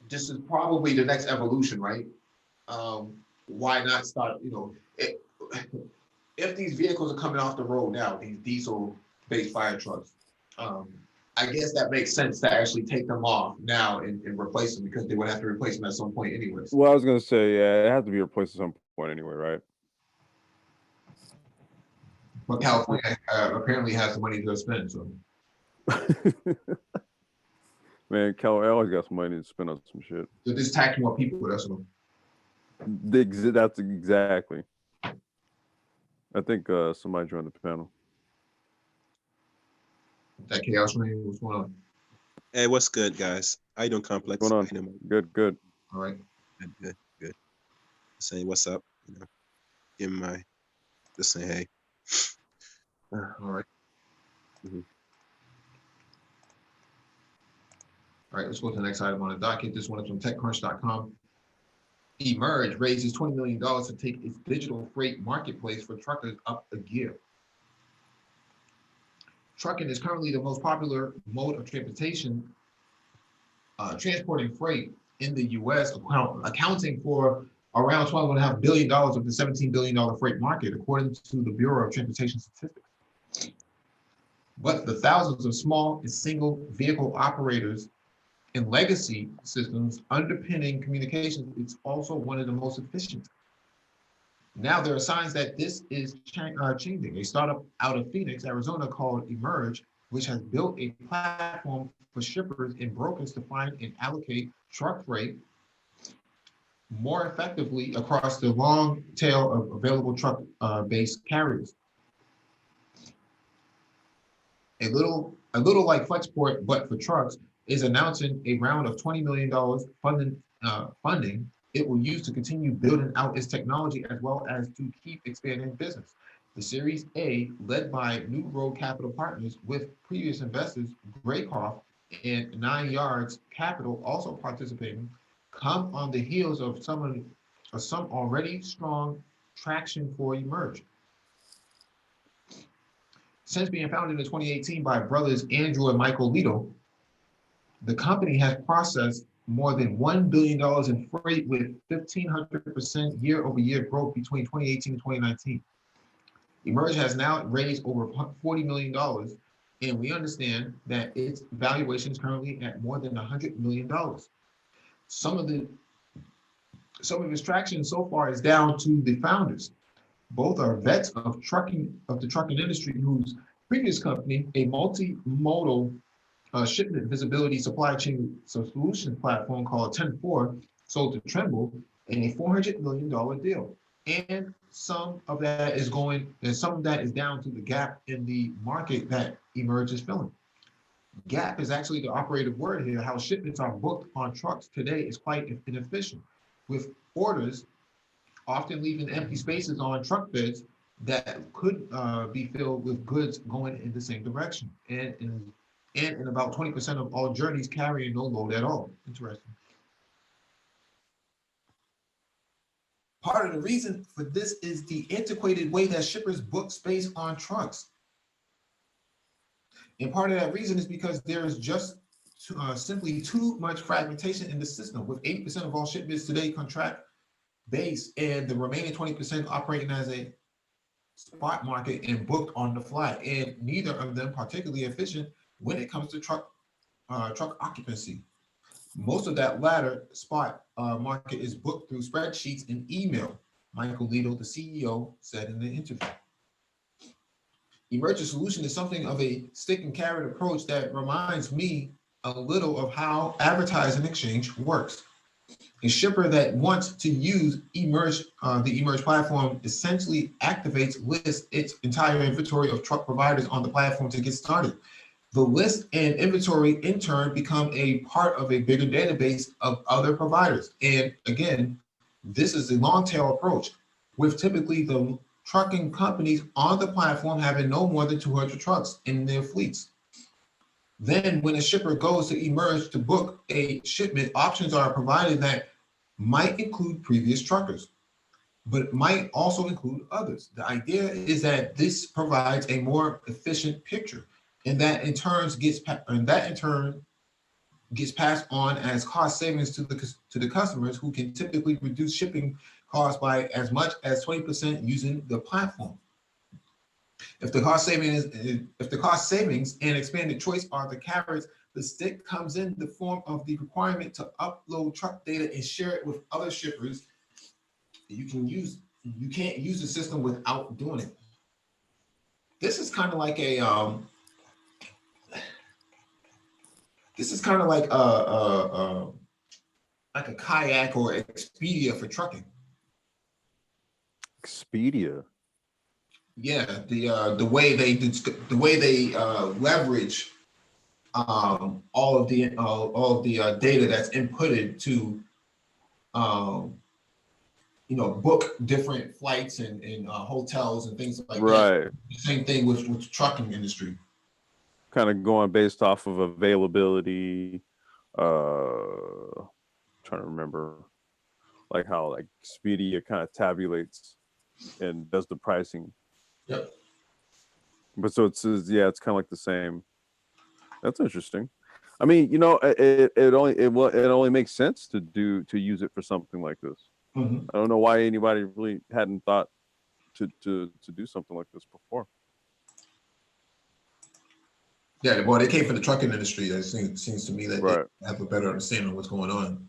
This is probably the next evolution, right? Why not start? If these vehicles are coming off the road now, these diesel-based fire trucks, um, I guess that makes sense to actually take them off now and replace them because they would have to replace them at some point anyways. Well, I was gonna say, yeah, it has to be replaced at some point anyway, right? But California apparently has the money to spend, so Man, Cal always got some money to spend on some shit. they're just tax more people. That's all. That's exactly. I think somebody joined the panel. That chaos rain. What's going on? Hey, what's good, guys? How you doing, Complex? What's going on? How you doing? Good, good. All right. Good. Saying what's up, give my, just saying hey. All right. Mhm. All right, let's go to the next item on the docket. This one is from TechCrunch.com. Emerge raises $20 million to take its digital freight marketplace for truckers up a gear. Trucking is currently the most popular mode of transportation, transporting freight in the U.S., accounting for around $12.5 billion of the $17 billion freight market, according to the Bureau of Transportation Statistics. But the thousands of small and single vehicle operators and legacy systems underpinning communications, it's also one of the most efficient. Now there are signs that this is changing. A startup out of Phoenix, Arizona called Emerge, which has built a platform for shippers and brokers to find and allocate truck freight more effectively across the long tail of available truck-based carriers. A little like Flexport, but for trucks, is announcing a round of $20 million funding it will use to continue building out its technology as well as to keep expanding business. The Series A, led by New Road Capital Partners with previous investors Graycroft and 9 Yards Capital also participating, come on the heels of some already strong traction for Emerge. Since being founded in 2018 by brothers Andrew and Michael Lito, the company has processed more than $1 billion in freight with 1,500% year-over-year growth between 2018 and 2019. Emerge has now raised over $40 million, and we understand that its valuation is currently at more than $100 million. Some of its traction so far is down to the founders. Both are vets of the trucking industry, whose previous company, a multimodal shipment visibility supply chain solutions platform called 10-4, sold to Trimble in a $400 million deal. And some of that is down to the gap in the market that Emerge is filling. Gap is actually the operative word here. How shipments are booked on trucks today is quite inefficient, with orders often leaving empty spaces on truck beds that could be filled with goods going in the same direction. And in about 20% of all journeys carrying no load at all. Interesting. Part of the reason for this is the antiquated way that shippers book space on trucks. And part of that reason is because there is just simply too much fragmentation in the system, with 80% of all shipments today contract based and the remaining 20% operating as a spot market and booked on the fly. And neither of them particularly efficient when it comes to truck occupancy. Most of that latter spot market is booked through spreadsheets and email, Michael Lito, the CEO, said in the interview. Emergent solution is something of a stick and carrot approach that reminds me a little of how advertising exchange works. A shipper that wants to use the Emerge platform essentially lists its entire inventory of truck providers on the platform to get started. The list and inventory in turn become a part of a bigger database of other providers. And again, this is a long tail approach, with typically the trucking companies on the platform having no more than 200 trucks in their fleets. Then when a shipper goes to emerge to book a shipment, options are provided that might include previous truckers, but might also include others. The idea is that this provides a more efficient picture, and that in turn gets passed on as cost savings to the customers, who can typically reduce shipping costs by as much as 20% using the platform. If the cost savings and expanded choice are the carrots, the stick comes in the form of the requirement to upload truck data and share it with other shippers. You can't use the system without doing it. This is kind of like a kayak or Expedia for trucking. Expedia. Yeah, the way they leverage all of the data that's inputted to book different flights and hotels and things like that. Right. Same thing with the trucking industry. Kind of going based off of availability. Trying to remember, like how like Expedia kind of tabulates and does the pricing. Yep. But so it says, yeah, it's kind of like the same. That's interesting. I mean, it only makes sense to use it for something like this. Mm-hmm. I don't know why anybody really hadn't thought to do something like this before. Yeah, well, they came from the trucking industry. It seems to me that Right. they have a better understanding of what's going on.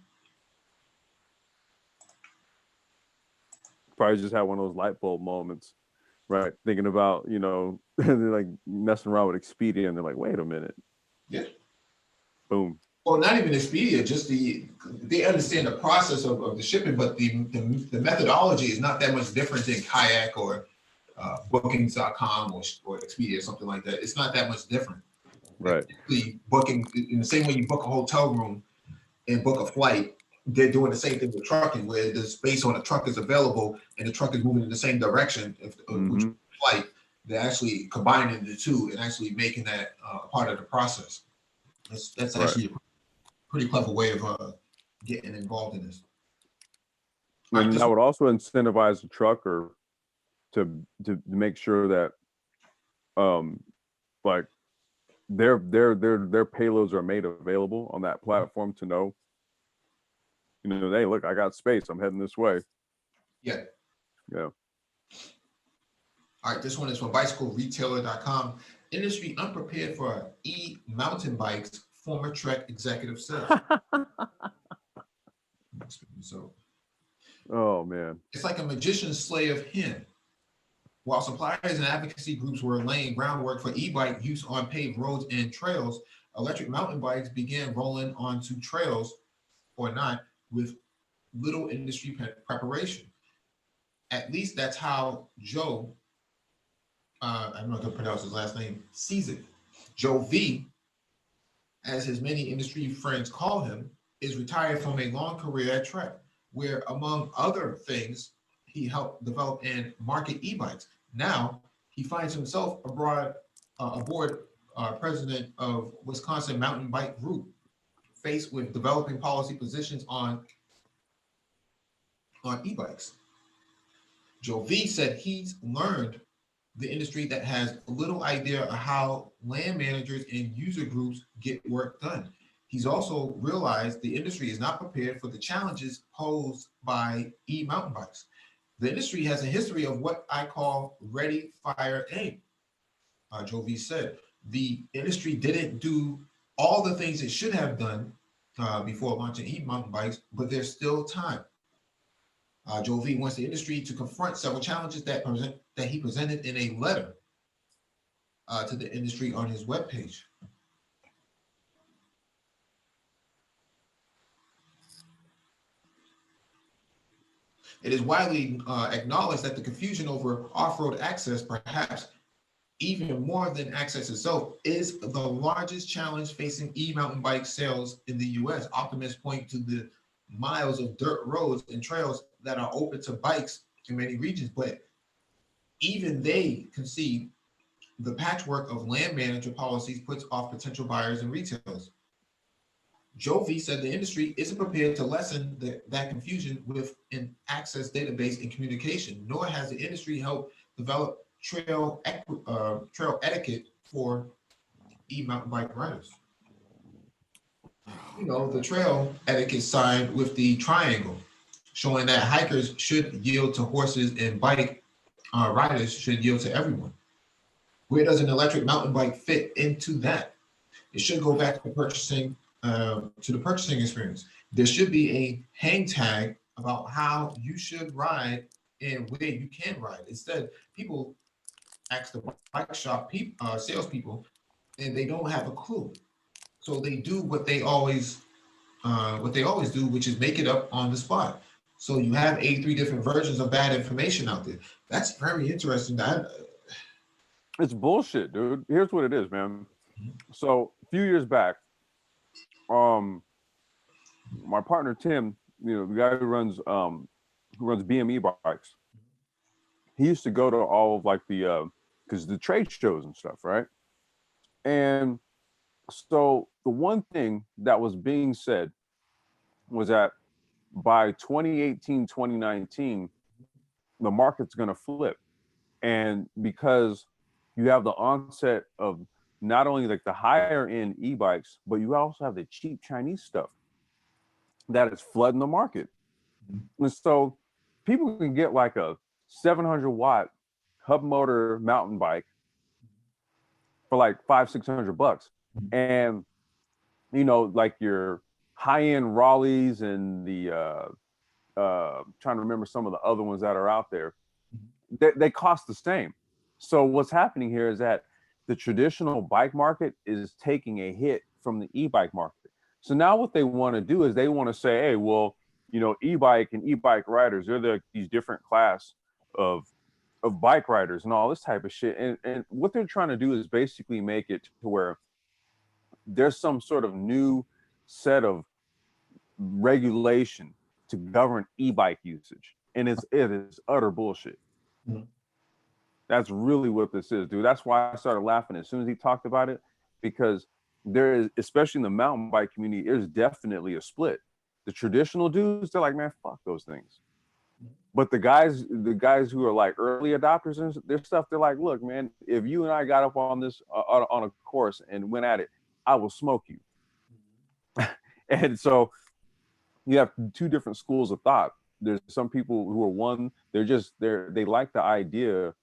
Probably just had one of those light bulb moments, right? Thinking about, they're like messing around with Expedia, and they're like, wait a minute. Yeah. Boom. Well, not even Expedia, just they understand the process of the shipping, but the methodology is not that much different than Kayak or bookings.com or Expedia or something like that. It's not that much different. Right. Booking in the same way you book a hotel room and book a flight, they're doing the same thing with trucking, where the space on a truck is available and the truck is moving in the same direction. Which flight, they're actually combining the two and actually making that part of the process. That's actually a pretty clever way of getting involved in this. And that would also incentivize the trucker to make sure that like their payloads are made available on that platform to know, hey, look, I got space, I'm heading this way. Yeah. Yeah. All right, this one is from bicycleretailer.com. Industry unprepared for e-mountain bikes, former Trek executive said. So, oh man, it's like a magician's sleigh of hen. While suppliers and advocacy groups were laying groundwork for e-bike use on paved roads and trails, electric mountain bikes began rolling onto trails or not with little industry preparation. At least that's how Joe, I'm not going to pronounce his last name, sees it. Joe V, as his many industry friends call him, is retired from a long career at Trek, where, among other things, he helped develop and market e-bikes. Now, he finds himself aboard president of Wisconsin Mountain Bike Group, faced with developing policy positions on e-bikes. Joe V said he's learned the industry that has little idea of how land managers and user groups get work done. He's also realized the industry is not prepared for the challenges posed by e-mountain bikes. The industry has a history of what I call ready, fire, aim. Joe V said the industry didn't do all the things it should have done before launching e-mountain bikes, but there's still time. Joe V wants the industry to confront several challenges that he presented in a letter to the industry on his webpage. It is widely acknowledged that the confusion over off-road access, perhaps even more than access itself, is the largest challenge facing e-mountain bike sales in the US. Optimists point to the miles of dirt roads and trails that are open to bikes in many regions, but even they concede the patchwork of land manager policies puts off potential buyers and retailers. Jovi said the industry isn't prepared to lessen that confusion with an access database and communication, nor has the industry helped develop trail etiquette for e-mountain bike riders. You know, the trail etiquette sign with the triangle, showing that hikers should yield to horses and bike riders should yield to everyone. Where does an electric mountain bike fit into that? It should go back to the purchasing experience. There should be a hang tag about how you should ride and where you can ride. Instead, people ask the bike shop salespeople, and they don't have a clue. So they do what they always do, which is make it up on the spot. So you have 83 different versions of bad information out there. That's very interesting. It's bullshit, dude. Here's what it is, man. So a few years back, my partner Tim, you know, the guy who runs BME bikes, he used to go to all of like the trade shows and stuff, right? And so the one thing that was being said was that by 2018, 2019, the market's going to flip. And because you have the onset of not only like the higher end e-bikes, but you also have the cheap Chinese stuff that is flooding the market. And so people can get like a 700 watt hub motor mountain bike for like $500-600. And, you know, like your high end Raleighs and the, trying to remember some of the other ones that are out there, they cost the same. So what's happening here is that the traditional bike market is taking a hit from the e-bike market. So now what they want to do is they want to say, hey, well, you know, e-bike and e-bike riders, they're these different class of bike riders and all this type of shit. And what they're trying to do is basically make it to where there's some sort of new set of regulation to govern e-bike usage. And it is utter bullshit. Mm-hmm. That's really what this is, dude. That's why I started laughing as soon as he talked about it, because there is, especially in the mountain bike community, there's definitely a split. The traditional dudes, they're like, man, fuck those things. But the guys who are like early adopters and their stuff, they're like, look, man, if you and I got up on this on a course and went at it, I will smoke you. And so you have two different schools of thought. There's some people who are they like the idea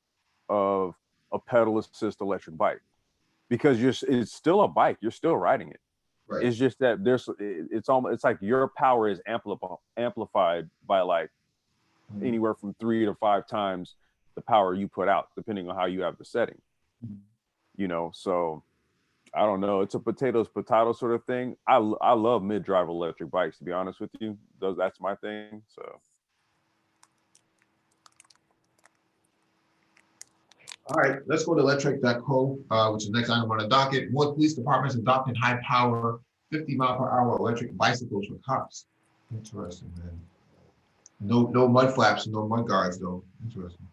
of a pedal assist electric bike because it's still a bike, you're still riding it. Right. It's just that it's like your power is amplified by like anywhere from 3 to 5 times the power you put out, depending on how you have the setting. You know, so I don't know. It's a potato sort of thing. I love mid-drive electric bikes, to be honest with you. That's my thing. So. All right, let's go to electric.co, which is the next item on the docket. More police departments adopting high-power 50-mile-per-hour electric bicycles for cops. Interesting, man. No mud flaps, no mud guards, though. Interesting.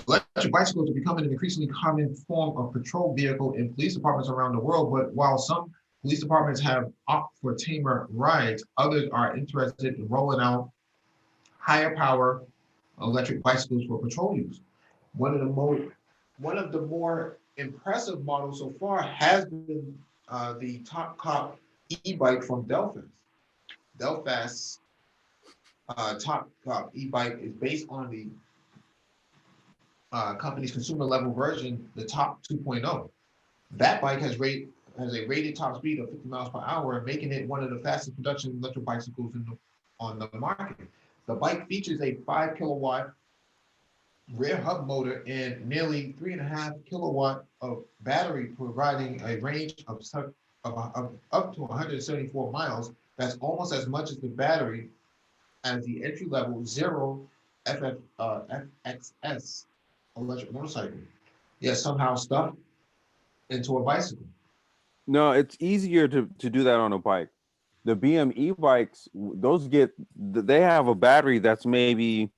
Electric bicycles are becoming an increasingly common form of patrol vehicle in police departments around the world, but while some police departments have opted for tamer rides, others are interested in rolling out higher power electric bicycles for patrol use. One of the more impressive models so far has been the Top Cop e-bike from Delphos. Delphos Top Cop e-bike is based on the company's consumer level version, the Top 2.0. That bike has a rated top speed of 50 miles per hour, making it one of the fastest production electric bicycles on the market. The bike features a 5 kilowatt rear hub motor and nearly 3.5 kilowatt of battery, providing a range of up to 174 miles. That's almost as much as the battery as the entry-level Zero FXS electric motorcycle. Yet somehow stuck into a bicycle. No, it's easier to do that on a bike. The BME bikes, they have a battery that's maybe,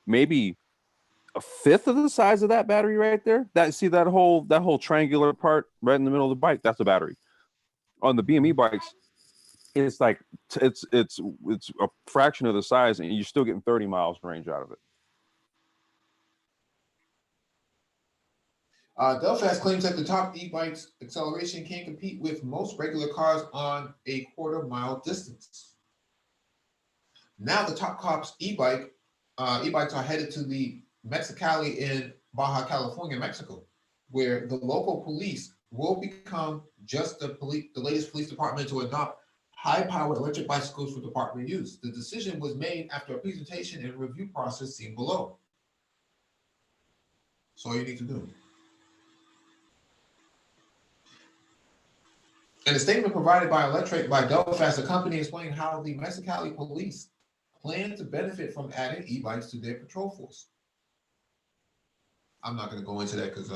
maybe a fifth of the size of that battery right there. That whole triangular part right in the middle of the bike, that's a battery. On the BME bikes, it's like it's a fraction of the size, and you're still getting 30 miles range out of it. Delfast claims that the top e-bike's acceleration can compete with most regular cars on a quarter-mile distance. Now the top cops e-bikes are headed to the Mexicali in Baja California, Mexico, where the local police will become just the latest police department to adopt high-powered electric bicycles for department use. The decision was made after a presentation and review process seen below. That's all you need to do. In a statement provided by Delfast, the company explained how the Mexicali police plan to benefit from adding e-bikes to their patrol force. I'm not going to go into that because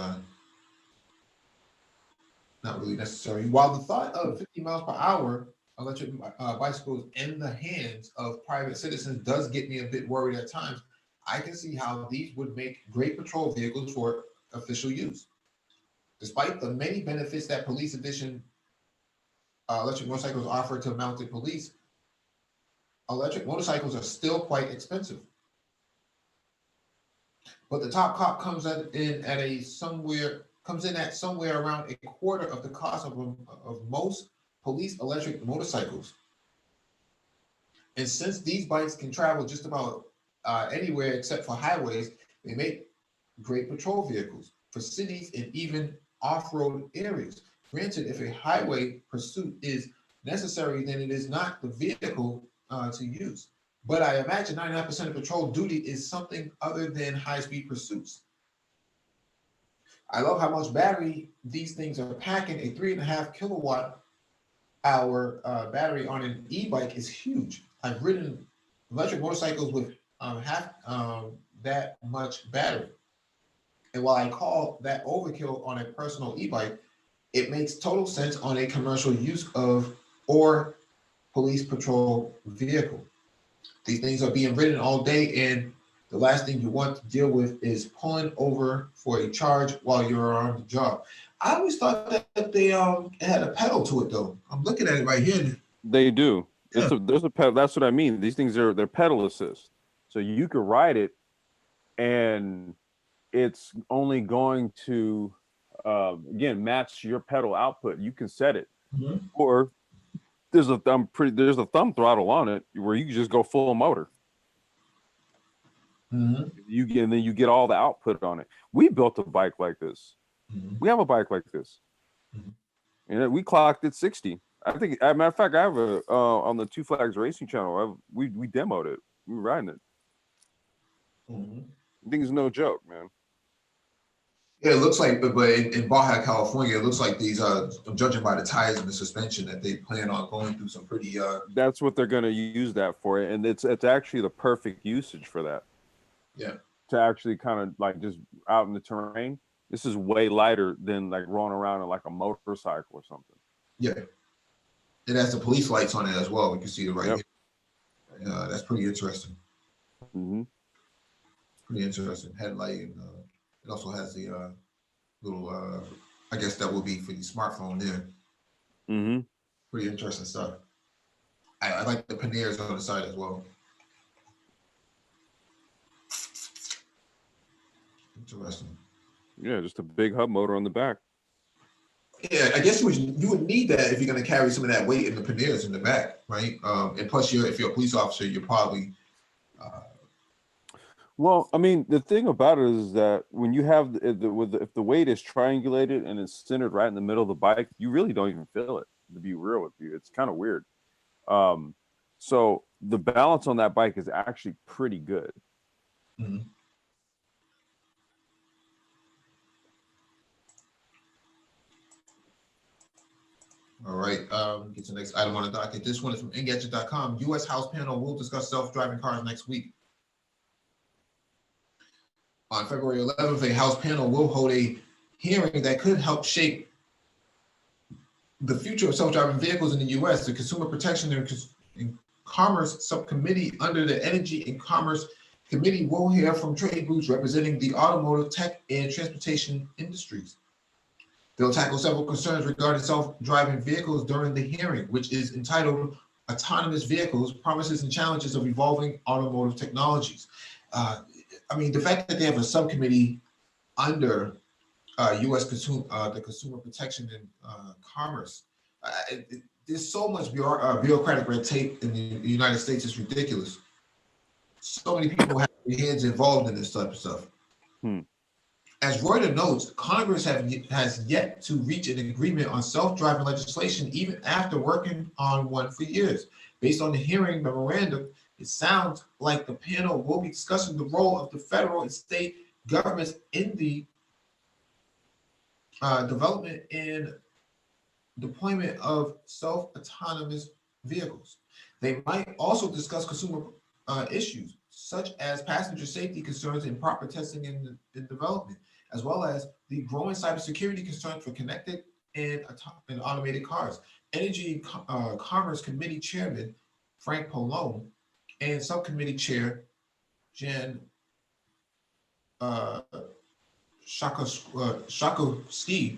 not really necessary. While the thought of 50 miles per hour electric bicycles in the hands of private citizens does get me a bit worried at times, I can see how these would make great patrol vehicles for official use. Despite the many benefits that police edition electric motorcycles offer to mounted police, electric motorcycles are still quite expensive. But the top cop comes in at somewhere around a quarter of the cost of most police electric motorcycles. And since these bikes can travel just about anywhere except for highways, they make great patrol vehicles for cities and even off-road areas. Granted, if a highway pursuit is necessary, then it is not the vehicle to use. But I imagine 99% of patrol duty is something other than high-speed pursuits. I love how much battery these things are packing. A 3.5 kilowatt hour battery on an e-bike is huge. I've ridden electric motorcycles with half that much battery. And while I call that overkill on a personal e-bike, it makes total sense on a commercial use of or police patrol vehicle. These things are being ridden all day, and the last thing you want to deal with is pulling over for a charge while you're on the job. I always thought that they had a pedal to it, though. I'm looking at it right here. They do. Yeah. There's a pedal. That's what I mean. These things they're pedal assist, so you could ride it, and it's only going to again match your pedal output. You can set it, or there's a thumb throttle on it where you can just go full motor. And then you get all the output on it. We built a bike like this. We have a bike like this, and we clocked at 60. I think, as a matter of fact, I have a on the Two Flags Racing channel. We demoed it. We were riding it. I think it's no joke, man. Yeah, it looks like, but in Baja California, it looks like these, judging by the tires and the suspension, that they plan on going through some pretty. That's what they're going to use that for, and it's actually the perfect usage for that. Yeah. To actually kind of like just out in the terrain. This is way lighter than like rolling around in like a motorcycle or something. Yeah. It has the police lights on it as well. We can see it right here. That's pretty interesting. Pretty interesting headlight, and it also has the little, I guess that will be for the smartphone there. Pretty interesting stuff. I like the panniers on the side as well. Interesting. Yeah, just a big hub motor on the back. Yeah, I guess you would need that if you're going to carry some of that weight in the panniers in the back, right? And plus, if you're a police officer, you're probably. Well, I mean, the thing about it is that when you have if the weight is triangulated and it's centered right in the middle of the bike, you really don't even feel it. To be real with you, it's kind of weird. So the balance on that bike is actually pretty good. All right, get to the next item on the docket. This one is from Engadget.com. U.S. House panel will discuss self-driving cars next week. On February 11th, a House panel will hold a hearing that could help shape the future of self-driving vehicles in the U.S. The Consumer Protection and Commerce Subcommittee under the Energy and Commerce committee will hear from trade groups representing the automotive, tech, and transportation industries. They'll tackle several concerns regarding self-driving vehicles during the hearing, which is entitled Autonomous Vehicles, Promises and Challenges of Evolving Automotive Technologies. I mean, the fact that they have a subcommittee under U.S. the Consumer Protection and Commerce, there's so much bureaucratic red tape in the United States, it's ridiculous. So many people have their hands involved in this type of stuff. As Reuters notes, Congress has yet to reach an agreement on self-driving legislation, even after working on one for years. Based on the hearing memorandum, it sounds like the panel will be discussing the role of the federal and state governments in the development and deployment of self-autonomous vehicles. They might also discuss consumer issues, such as passenger safety concerns and proper testing and development, as well as the growing cybersecurity concerns for connected and automated cars. Energy and Commerce Committee Chairman Frank Pallone and Subcommittee Chair Jan Shakowski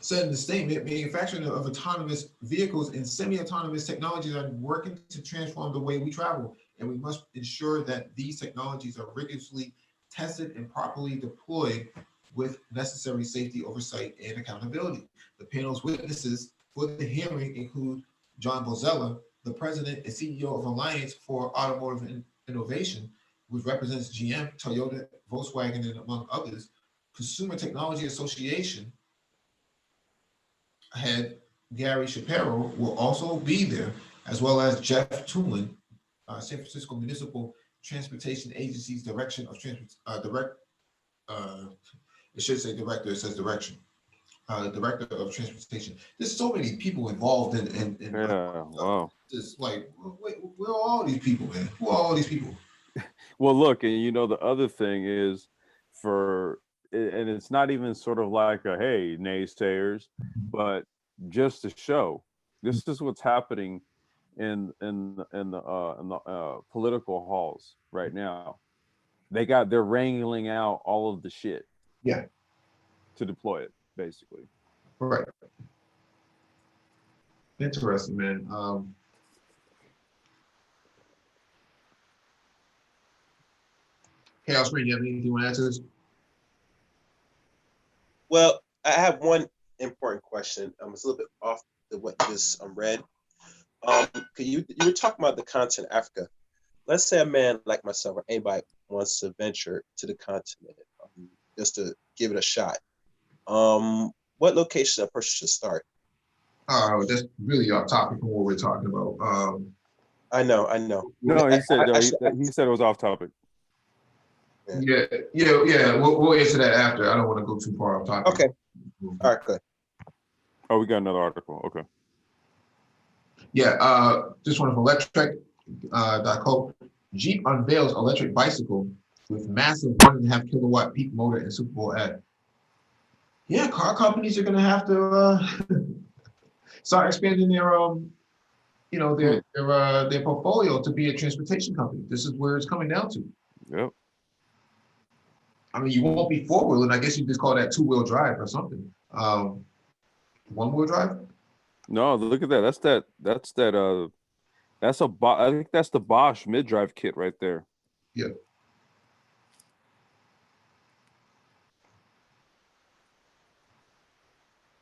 said in the statement, manufacturing of autonomous vehicles and semi-autonomous technologies are working to transform the way we travel, and we must ensure that these technologies are rigorously tested and properly deployed with necessary safety oversight and accountability. The panel's witnesses for the hearing include John Bozella, the president and CEO of Alliance for Automotive Innovation, which represents GM, Toyota, Volkswagen, and among others. Consumer Technology Association head Gary Shapiro will also be there, as well as Jeff Toolin, San Francisco Municipal Transportation Agency's Direction of it should say director, it says direction. Director of Transportation. There's so many people involved in wow. Just like, where are all these people, man? Who are all these people? Well, look, and you know, the other thing is and it's not even sort of like a, hey, naysayers, but just to show this is what's happening in the political halls right now. They're wrangling out all of the shit. Yeah. To deploy it, basically. Right. Interesting, man. Chaos Ray, do you have anything you want to add to this? Well, I have one important question. It's a little bit off what you just read. You were talking about the continent Africa. Let's say a man like myself or anybody wants to venture to the continent just to give it a shot. What location a person should start? That's really off topic from what we're talking about. I know. No, he said it was off topic. Yeah. We'll answer that after. I don't want to go too far off topic. Okay. All right, good. Oh, we got another article. Okay. Yeah. This one from electric.co. Jeep unveils electric bicycle with massive 1.5 kilowatt peak motor and Super Bowl ad. Yeah, car companies are going to have to start expanding their their portfolio to be a transportation company. This is where it's coming down to. Yep. I mean, you won't be four-wheeling. I guess you just call that two-wheel drive or something. One-wheel drive? No, look at that. I think that's the Bosch mid-drive kit right there. Yeah.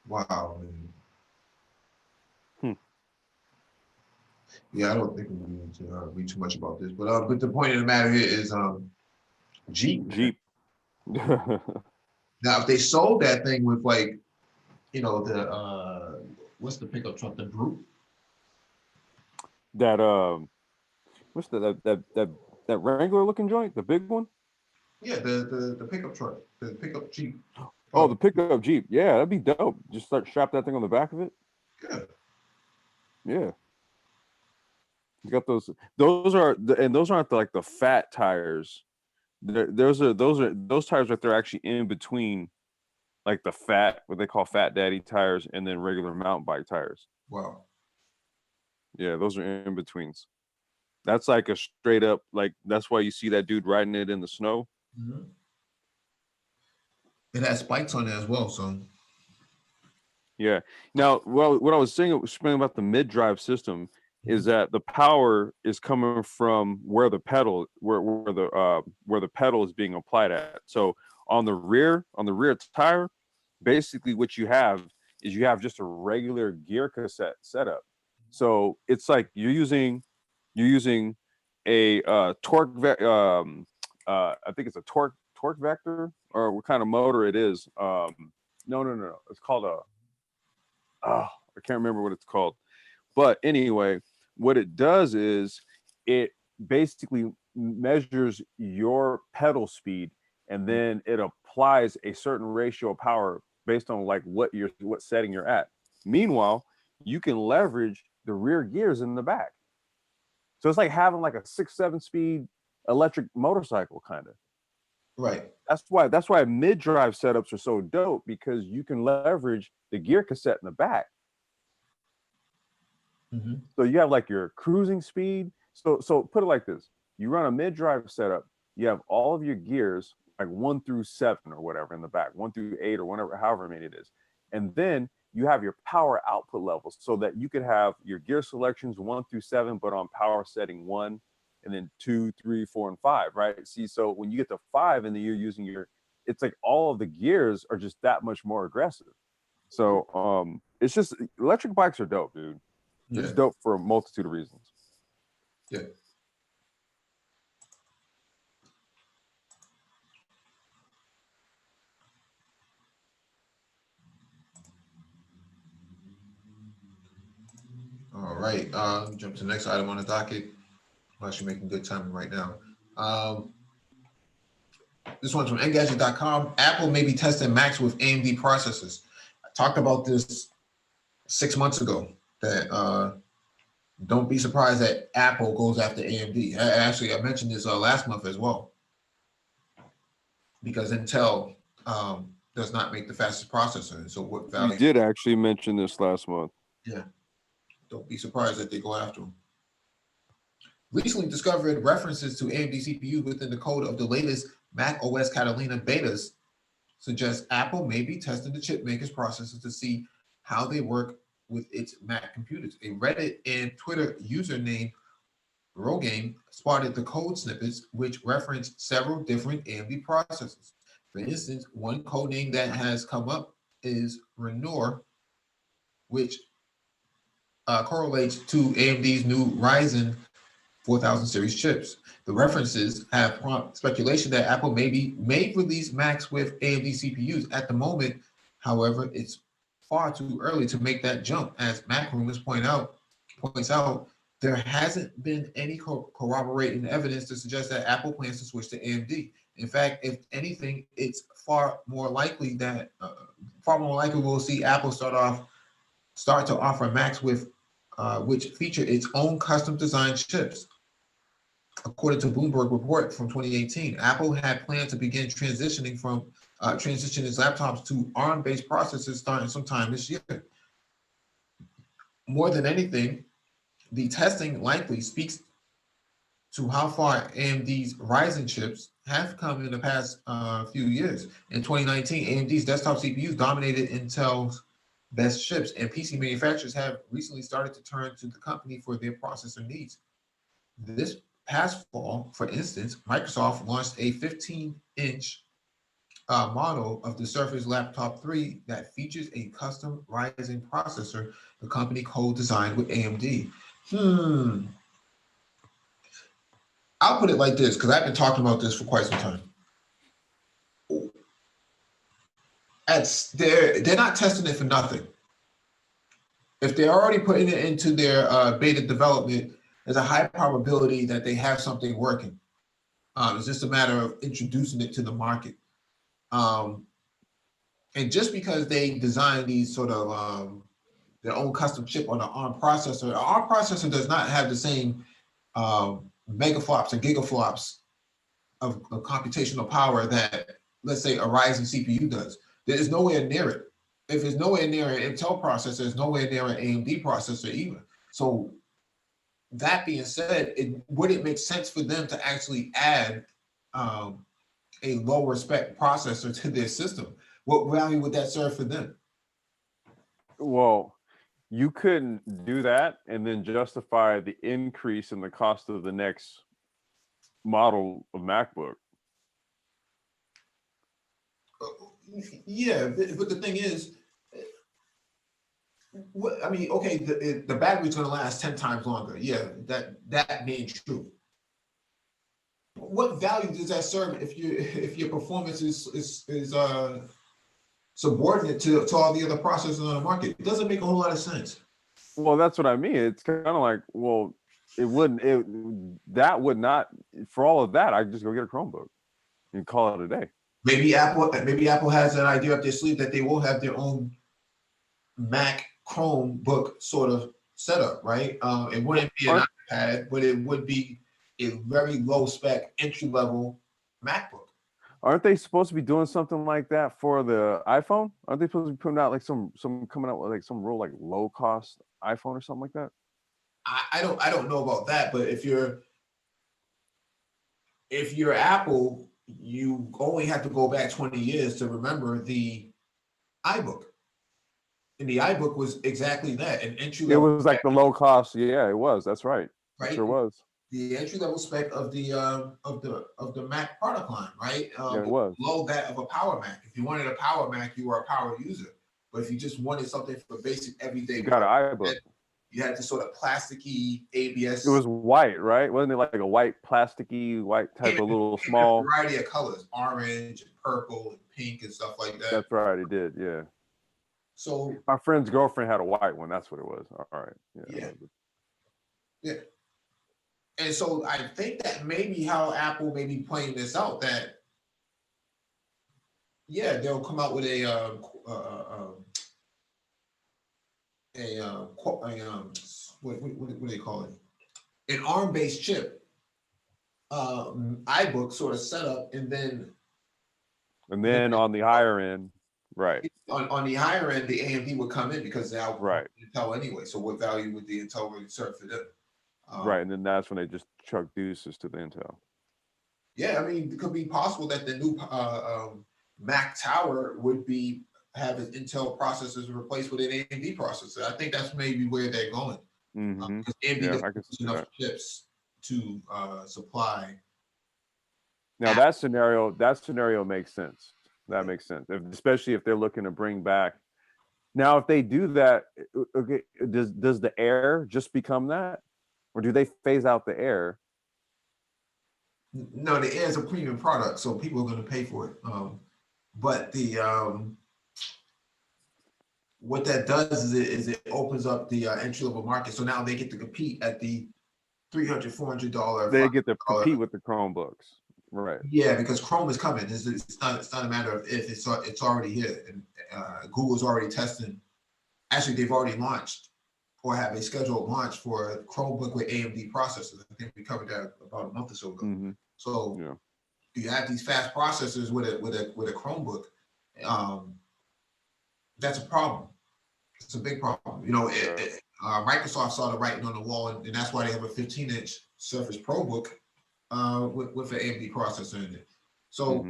Wow, man. Yeah, I don't think we need to read too much about this, but the point of the matter here is Jeep. Now, if they sold that thing with like, the what's the pickup truck? The Brute. That what's that Wrangler looking joint? The big one? Yeah, the pickup truck, the pickup Jeep. Oh, the pickup Jeep. Yeah, that'd be dope. Just strap that thing on the back of it. Yeah. You got those. Those aren't like the fat tires. Those tires right there actually in between, like the what they call fat daddy tires, and then regular mountain bike tires. Wow. Yeah, those are in betweens. That's like a straight up, like, that's why you see that dude riding it in the snow. Mm-hmm. It has spikes on it as well, so. Yeah. Now, well, what I was saying about the mid-drive system is that the power is coming from where the pedal, where the pedal is being applied at. So on the rear tire, basically what you have is you have just a regular gear cassette setup. So it's like you're using a I think it's a torque vector, or what kind of motor it is. No. It's called a, oh, I can't remember what it's called. But anyway, what it does is it basically measures your pedal speed, and then it applies a certain ratio of power based on like what setting you're at. Meanwhile, you can leverage the rear gears in the back. So it's like having like a 6-7 speed electric motorcycle kind of. Right. That's why mid-drive setups are so dope, because you can leverage the gear cassette in the back. Mm-hmm. So you have like your cruising speed. So put it like this: you run a mid-drive setup, you have all of your gears like 1 through 7 or whatever in the back, 1 through 8 or whatever, however many it is, and then you have your power output levels, so that you could have your gear selections 1 through 7, but on power setting 1, and then 2, 3, 4, and 5, right? See, so when you get to 5, and then you're using it's like all of the gears are just that much more aggressive. So it's just, electric bikes are dope, dude. They're just dope for a multitude of reasons. Yeah. All right. Jump to the next item on the docket. I'm actually making good timing right now. This one's from Engadget.com. Apple may be testing Macs with AMD processors. I talked about this 6 months ago, that don't be surprised that Apple goes after AMD. Actually, I mentioned this last month as well, because Intel does not make the fastest processor. So what value? You did actually mention this last month. Yeah. Don't be surprised that they go after them. Recently discovered references to AMD CPU within the code of the latest Mac OS Catalina betas suggest Apple may be testing the chip maker's processors to see how they work with its Mac computers. A Reddit and Twitter user named Rogaine spotted the code snippets which reference several different AMD processors. For instance, one code name that has come up is Renoir, which correlates to AMD's new Ryzen 4000 series chips. The references have prompted speculation that Apple may release Macs with AMD CPUs. At the moment, however, it's far too early to make that jump. As Mac Rumors points out, there hasn't been any corroborating evidence to suggest that Apple plans to switch to AMD. In fact, if anything, it's far more likely we'll see Apple start to offer Macs with which feature its own custom designed chips. According to Bloomberg report from 2018, Apple had planned to begin transitioning its laptops to ARM-based processors starting sometime this year. More than anything, the testing likely speaks to how far AMD's Ryzen chips have come in the past few years. In 2019, AMD's desktop CPUs dominated Intel's best chips, and PC manufacturers have recently started to turn to the company for their processor needs. This past fall, for instance, Microsoft launched a 15-inch model of the Surface Laptop 3 that features a custom Ryzen processor the company co-designed with AMD. I'll put it like this, because I've been talking about this for quite some time. They're not testing it for nothing. If they're already putting it into their beta development, there's a high probability that they have something working. It's just a matter of introducing it to the market. And just because they design these sort of their own custom chip on an ARM processor does not have the same megaflops and gigaflops of computational power that, let's say, a Ryzen CPU does. There is nowhere near it. If it's nowhere near an Intel processor, it's nowhere near an AMD processor either. So that being said, would it make sense for them to actually add a lower spec processor to their system? What value would that serve for them? Well, you couldn't do that and then justify the increase in the cost of the next model of MacBook. Yeah, but the thing is, I mean, okay, the battery's going to last 10 times longer. Yeah, that being true. What value does that serve if your performance is subordinate to all the other processors on the market? It doesn't make a whole lot of sense. Well, that's what I mean. It's kind of like, well, that would not, for all of that, I just go get a Chromebook and call it a day. Maybe Apple has an idea up their sleeve that they will have their own Mac Chromebook sort of setup, right? It wouldn't be an iPad, but it would be a very low spec entry level MacBook. Aren't they supposed to be doing something like that for the iPhone? Aren't they supposed to be putting out like some coming out with like some real like low cost iPhone or something like that? I don't know about that, but if you're Apple, you only have to go back 20 years to remember the iBook. And the iBook was exactly that, an entry level. It was like the low cost. Yeah, it was. That's right. Right. It sure was. The entry level spec of the Mac product line, right? Yeah, it was below that of a Power Mac. If you wanted a Power Mac, you were a power user. But if you just wanted something for basic everyday, you got an iBook. You had this sort of plasticky ABS. It was white, right? Wasn't it like a white, plasticky, white type of little small? Variety of colors, orange, and purple, and pink, and stuff like that. That's right, it did, yeah. So my friend's girlfriend had a white one. That's what it was. All right. Yeah. And so I think that maybe how Apple may be playing this out, that they'll come out with what do they call it? An ARM-based chip, iBook sort of setup, and then on the higher end, right? On the higher end, the AMD would come in because they're right. Intel anyway. So what value would the Intel really serve for them? Right, and then that's when they just chuck deuces to the Intel. Yeah, I mean, it could be possible that the new Mac Tower would have an Intel processors replaced with an AMD processor. I think that's maybe where they're going. Because AMD doesn't use enough chips to supply. Now that scenario makes sense. That makes sense, especially if they're looking to bring back. Now, if they do that, okay, does the Air just become that? Or do they phase out the Air? No, the Air is a premium product, so people are going to pay for it. But the what that does is it opens up the entry level market. So now they get to compete at the $300, $400. They get to compete with the Chromebooks, right? Yeah, because Chrome is coming. It's not a matter of if, it's already here, and Google's already testing. Actually, they've already launched or have a scheduled launch for a Chromebook with AMD processors. I think we covered that about a month or so ago. So you have these fast processors with a Chromebook. That's a problem. It's a big problem. Microsoft saw the writing on the wall, and that's why they have a 15-inch Surface ProBook with an AMD processor in it. So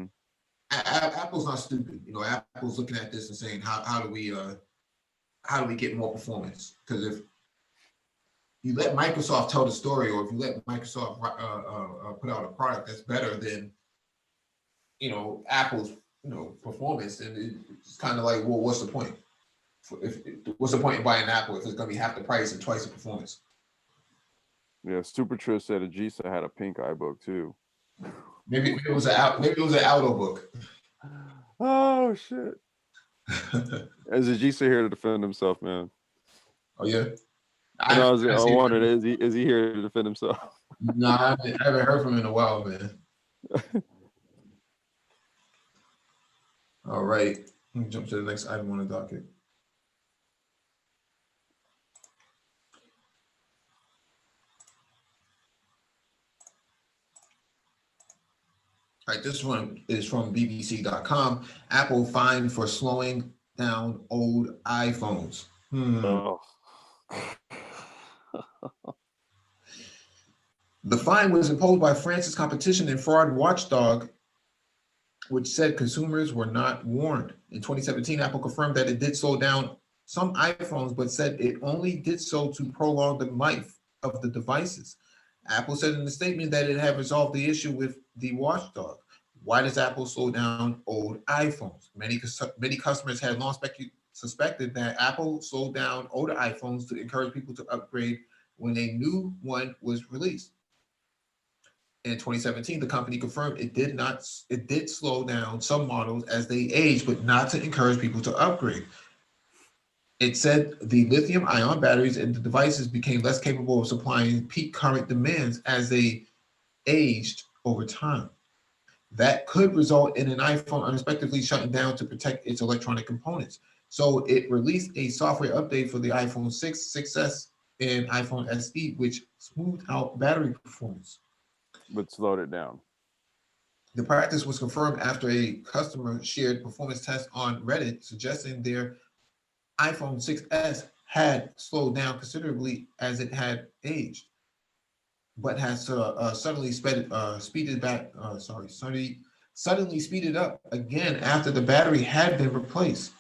Apple's not stupid. Apple's looking at this and saying, how do we get more performance? Because if you let Microsoft tell the story, or if you let Microsoft put out a product that's better than Apple's performance, then it's kind of like, well, what's the point? What's the point in buying Apple if it's going to be half the price and twice the performance? Yeah, Super Trish said Ajisa had a pink iBook too. Maybe it was an Aldo book. Oh shit! Is Ajisa here to defend himself, man? Oh yeah. I wondered, is he here to defend himself? No, I haven't heard from him in a while, man. All right, let me jump to the next item on the docket. All right, this one is from BBC.com. Apple fined for slowing down old iPhones. Oh. The fine was imposed by France's competition and fraud watchdog, which said consumers were not warned. In 2017, Apple confirmed that it did slow down some iPhones, but said it only did so to prolong the life of the devices. Apple said in the statement that it had resolved the issue with the watchdog. Why does Apple slow down old iPhones? Many customers had long suspected that Apple slowed down older iPhones to encourage people to upgrade when a new one was released. In 2017, the company confirmed it did slow down some models as they aged, but not to encourage people to upgrade. It said the lithium-ion batteries in the devices became less capable of supplying peak current demands as they aged over time. That could result in an iPhone unexpectedly shutting down to protect its electronic components. So it released a software update for the iPhone 6, 6S, and iPhone SE, which smoothed out battery performance. But slowed it down. The practice was confirmed after a customer shared performance tests on Reddit, suggesting their iPhone 6S had slowed down considerably as it had aged, but has suddenly suddenly speeded up again after the battery had been replaced.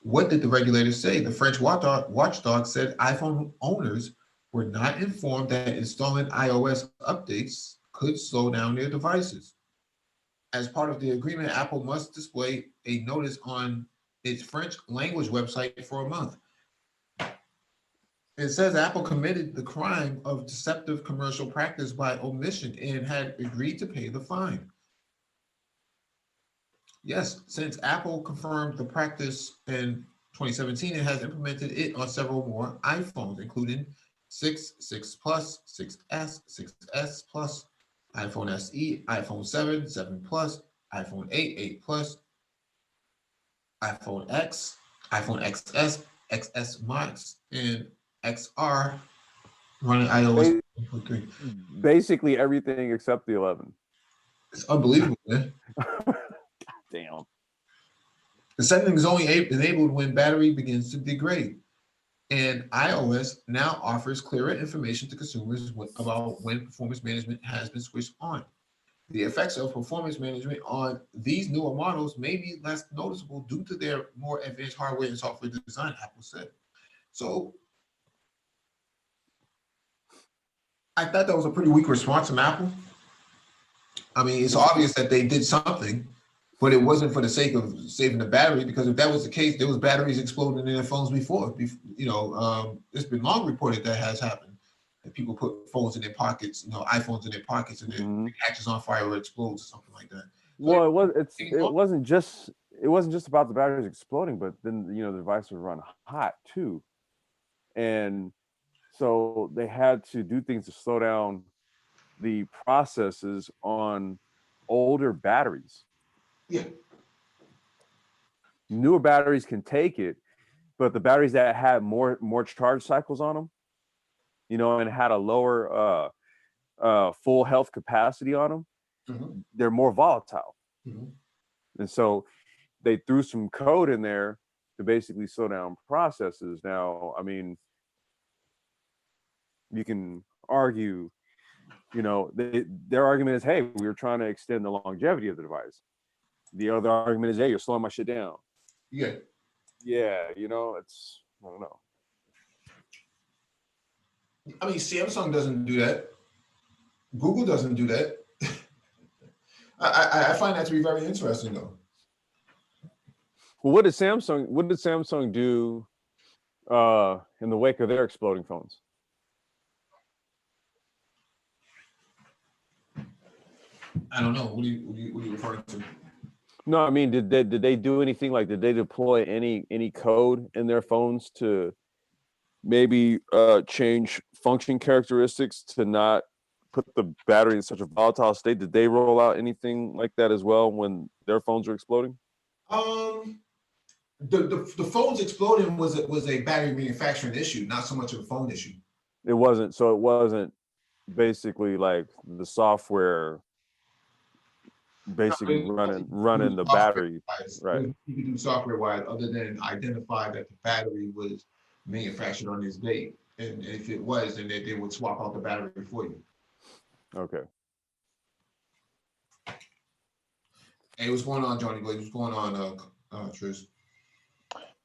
What did the regulators say? The French watchdog said iPhone owners were not informed that installing iOS updates could slow down their devices. As part of the agreement, Apple must display a notice on its French language website for a month. It says Apple committed the crime of deceptive commercial practice by omission and had agreed to pay the fine. Yes, since Apple confirmed the practice in 2017, it has implemented it on several more iPhones, including 6, 6 Plus, 6S, 6S Plus, iPhone SE, iPhone 7, 7 Plus, iPhone 8, 8 Plus, iPhone X, iPhone XS, XS Max, and XR running iOS 3. Basically everything except the 11. It's unbelievable, man. Damn. The setting is only enabled when battery begins to degrade. And iOS now offers clearer information to consumers about when performance management has been switched on. The effects of performance management on these newer models may be less noticeable due to their more advanced hardware and software design, Apple said. So I thought that was a pretty weak response from Apple. I mean, it's obvious that they did something, but it wasn't for the sake of saving the battery, because if that was the case, there was batteries exploding in their phones before. It's been long reported that has happened. That people put phones in their pockets, iPhones in their pockets, and it catches on fire or explodes or something like that. Well, it wasn't just about the batteries exploding, but then the device would run hot too, and so they had to do things to slow down the processes on older batteries. Yeah. Newer batteries can take it, but the batteries that had more charge cycles on them, and had a lower full health capacity on them, they're more volatile. And so they threw some code in there to basically slow down processes. Now, I mean, you can argue, their argument is, hey, we were trying to extend the longevity of the device. The other argument is, hey, you're slowing my shit down. Yeah. Yeah, it's, I don't know. I mean, Samsung doesn't do that. Google doesn't do that. I find that to be very interesting, though. Well, what did Samsung do in the wake of their exploding phones? I don't know. What are you referring to? No, I mean, did they do anything, like, did they deploy any code in their phones to maybe change function characteristics to not put the battery in such a volatile state? Did they roll out anything like that as well when their phones were exploding? The phones exploding was a battery manufacturing issue, not so much of a phone issue. It wasn't basically like the software basically running the battery, right? You can do software wise other than identify that the battery was manufactured on this date. And if it was, then they would swap out the battery for you. Okay. Hey, what's going on, Johnny? What's going on, Tris?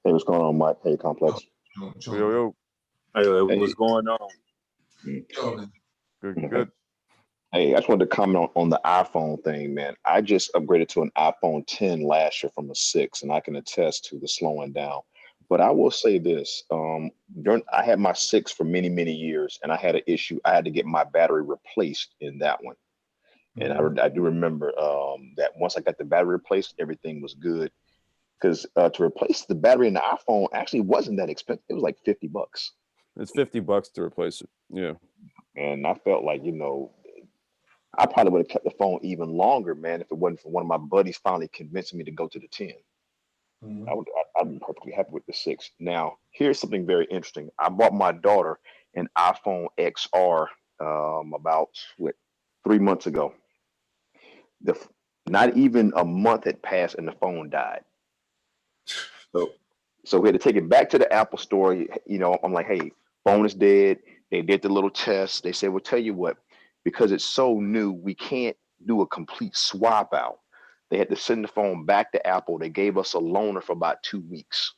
Hey, what's going on, Mike? Hey, Complex. Yo, yo. Hey, Hey. what's going on? Yo, man. Good, good. Hey, I just wanted to comment on the iPhone thing, man. I just upgraded to an iPhone 10 last year from a 6, and I can attest to the slowing down. But I will say this, I had my 6 for many, many years, and I had an issue. I had to get my battery replaced in that one. And I do remember that once I got the battery replaced, everything was good. Because to replace the battery in the iPhone actually wasn't that expensive. It was like $50. It's $50 to replace it. Yeah. And I felt like, I probably would have kept the phone even longer, man, if it wasn't for one of my buddies finally convincing me to go to the 10. I'd be perfectly happy with the 6. Now, here's something very interesting. I bought my daughter an iPhone XR about 3 months ago. Not even a month had passed and the phone died. So we had to take it back to the Apple store. I'm like, hey, phone is dead. They did the little test. They said, well, tell you what, because it's so new, we can't do a complete swap out. They had to send the phone back to Apple. They gave us a loaner for about 2 weeks.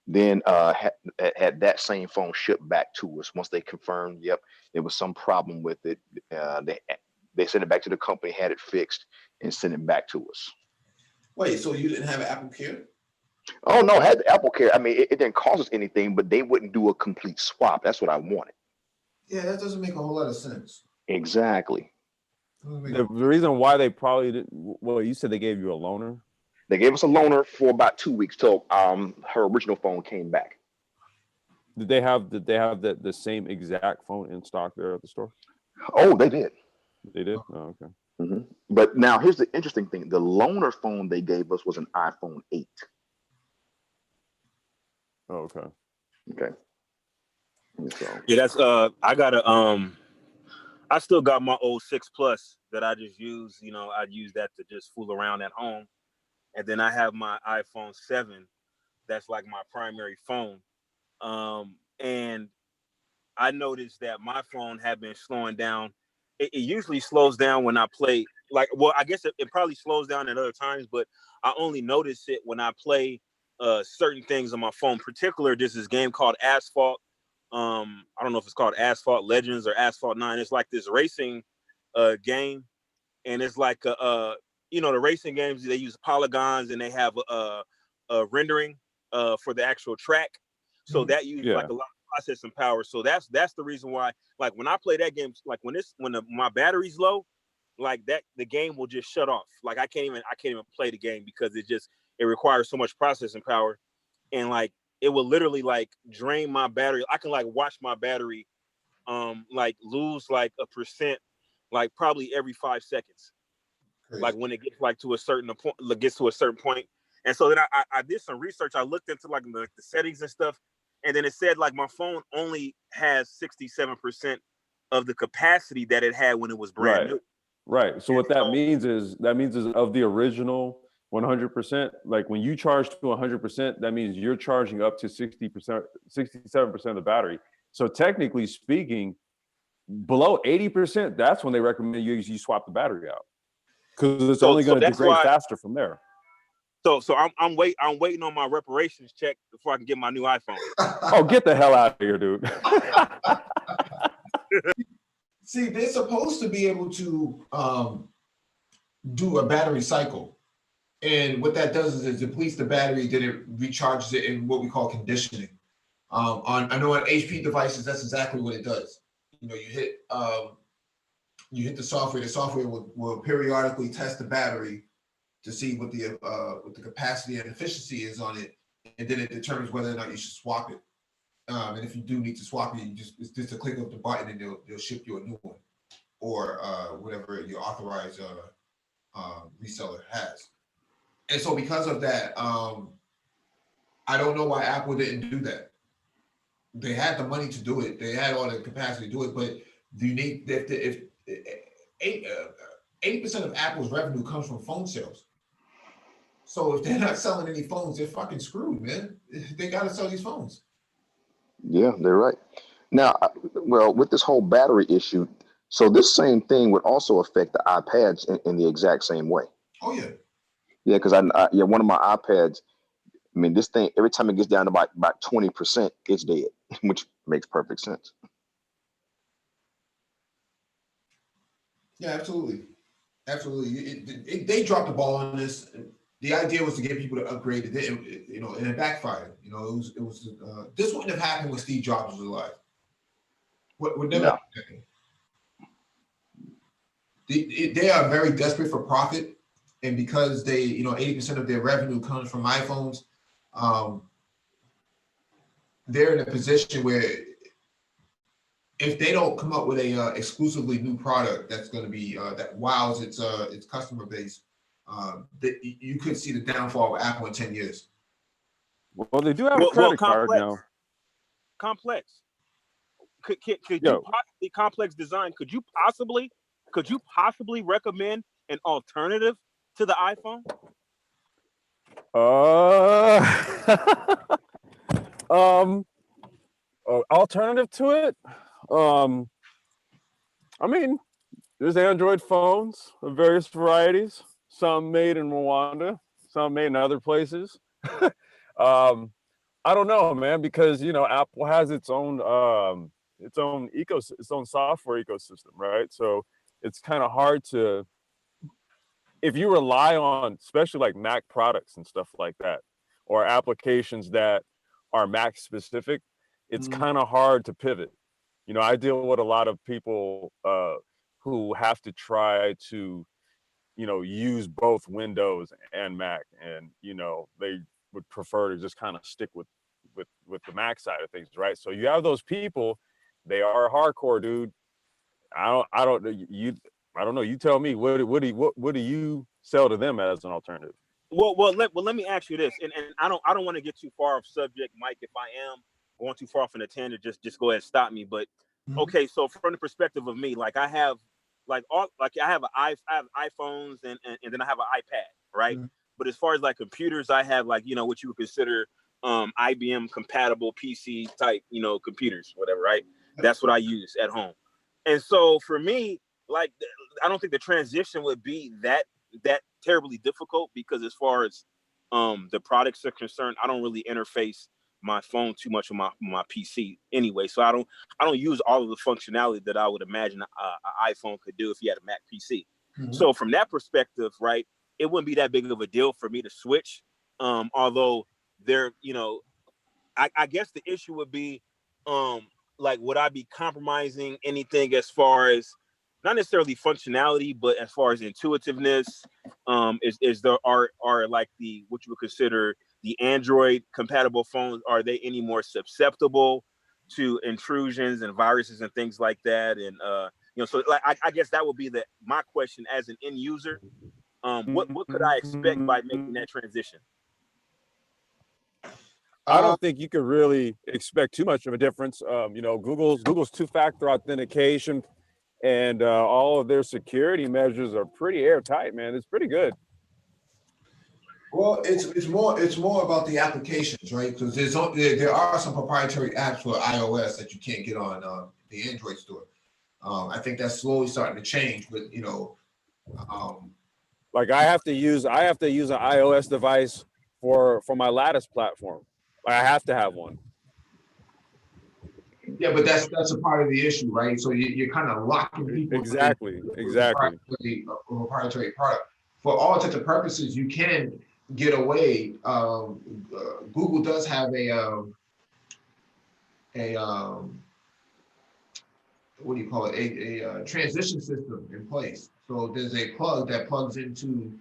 Then had that same phone shipped back to us once they confirmed, yep, there was some problem with it. They sent it back to the company, had it fixed, and sent it back to us. Wait, so you didn't have Apple Care? Oh, no, I had the Apple Care. I mean, it didn't cost us anything, but they wouldn't do a complete swap. That's what I wanted. Yeah, that doesn't make a whole lot of sense. Exactly. The reason why they probably didn't, well, you said they gave you a loaner? They gave us a loaner for about 2 weeks till her original phone came back. Did they have the same exact phone in stock there at the store? Oh, they did. They did? Oh, okay. Mm-hmm. But now here's the interesting thing. The loaner phone they gave us was an iPhone 8. Oh, okay. Okay. So Yeah, that's I got I still got my old 6 Plus that I just use. I use that to just fool around at home. And then I have my iPhone 7. That's like my primary phone. And I noticed that my phone had been slowing down. It usually slows down when I play. I guess it probably slows down at other times, but I only notice it when I play certain things on my phone. In particular, there's this game called Asphalt. I don't know if it's called Asphalt Legends or Asphalt 9. It's like this racing game, and it's like the racing games, they use polygons and they have a rendering for the actual track. So that uses like a lot of processing power. So that's the reason why, like, when I play that game, like when my battery's low, like that, the game will just shut off. Like I can't even play the game because it requires so much processing power, and like it will literally like drain my battery. I can like watch my battery like lose like a percent, like probably every 5 seconds. Crazy. Like when it gets like to a certain point. And so then I did some research. I looked into like the settings and stuff, and then it said like my phone only has 67% of the capacity that it had when it was brand new. Right. So what that means is of the original 100%, like when you charge to 100%, that means you're charging up to 60%, 67% of the battery. So technically speaking, below 80%, that's when they recommend you swap the battery out, because it's only going to degrade faster from there. So I'm waiting on my reparations check before I can get my new iPhone. Oh, get the hell out of here, dude. See, they're supposed to be able to do a battery cycle. And what that does is it depletes the battery, then it recharges it in what we call conditioning. I know on HP devices, that's exactly what it does. You hit the software will periodically test the battery to see what the capacity and efficiency is on it, and then it determines whether or not you should swap it. And if you do need to swap it, it's just a click of the button, and they'll ship you a new one, or whatever your authorized reseller has. And so because of that, I don't know why Apple didn't do that. They had the money to do it. They had all the capacity to do it, but if 80% of Apple's revenue comes from phone sales. So if they're not selling any phones, they're fucking screwed, man. They got to sell these phones. yeah, they're right. Now, well, with this whole battery issue, so this same thing would also affect the iPads in the exact same way. Oh yeah. Yeah, because yeah, one of my iPads, I mean, this thing, every time it gets down to about 20%, it's dead, which makes perfect sense. Yeah, absolutely. Absolutely. They dropped the ball on this. The idea was to get people to upgrade it, you know, and it backfired. You know, this wouldn't have happened when Steve Jobs was alive. Would never No. happen. They are very desperate for profit, and because they, you know, 80% of their revenue comes from iPhones, they're in a position where if they don't come up with a exclusively new product that's going to be that wows its customer base, you could see the downfall of Apple in 10 years. Well, they do have a credit card now. Complex. Could you Yo. possibly complex design? Could you possibly recommend an alternative to the iPhone? Alternative to it. I mean, there's Android phones of various varieties. Some made in Rwanda, some made in other places. I don't know, man, because you know Apple has its own software ecosystem, right? So it's kind of hard to, if you rely on, especially like Mac products and stuff like that, or applications that are Mac specific, it's kind of hard to pivot. You know, I deal with a lot of people who have to try to, you know, use both Windows and Mac, and you know, they would prefer to just kind of stick with the Mac side of things, right? So you have those people, they are hardcore, dude. I don't know. You tell me, what do you sell to them as an alternative? Well, let me ask you this, and I don't want to get too far off subject, Mike. If I am going too far off in a tangent, just go ahead and stop me. But okay, so from the perspective of me, like I have iPhones and then I have an iPad, right? But as far as like computers, I have like, you know, what you would consider IBM compatible PC type, you know, computers, whatever, right? That's what I use at home. And so for me, like, I don't think the transition would be that terribly difficult, because as far as the products are concerned, I don't really interface my phone too much with my PC anyway. So I don't use all of the functionality that I would imagine an iPhone could do if you had a Mac PC. So from that perspective, right, it wouldn't be that big of a deal for me to switch. Although there, you know, I guess the issue would be, like, would I be compromising anything as far as not necessarily functionality, but as far as intuitiveness? Is there are like the, what you would consider the Android compatible phones, are they any more susceptible to intrusions and viruses and things like that? And you know, so like I guess that would be my question as an end user. What could I expect by making that transition? I don't think you could really expect too much of a difference. You know, Google's two-factor authentication and all of their security measures are pretty airtight, man. It's pretty good. Well, it's more about the applications, right? Because there are some proprietary apps for iOS that you can't get on the Android store. I think that's slowly starting to change, but you know, like I have to use an iOS device for my Lattice platform. I have to have one. Yeah, but that's a part of the issue, right? So you're kind of locking people. Exactly. A proprietary product. For all intents and purposes, you can get away. Google does have a what do you call it? A transition system in place. So there's a plug that plugs into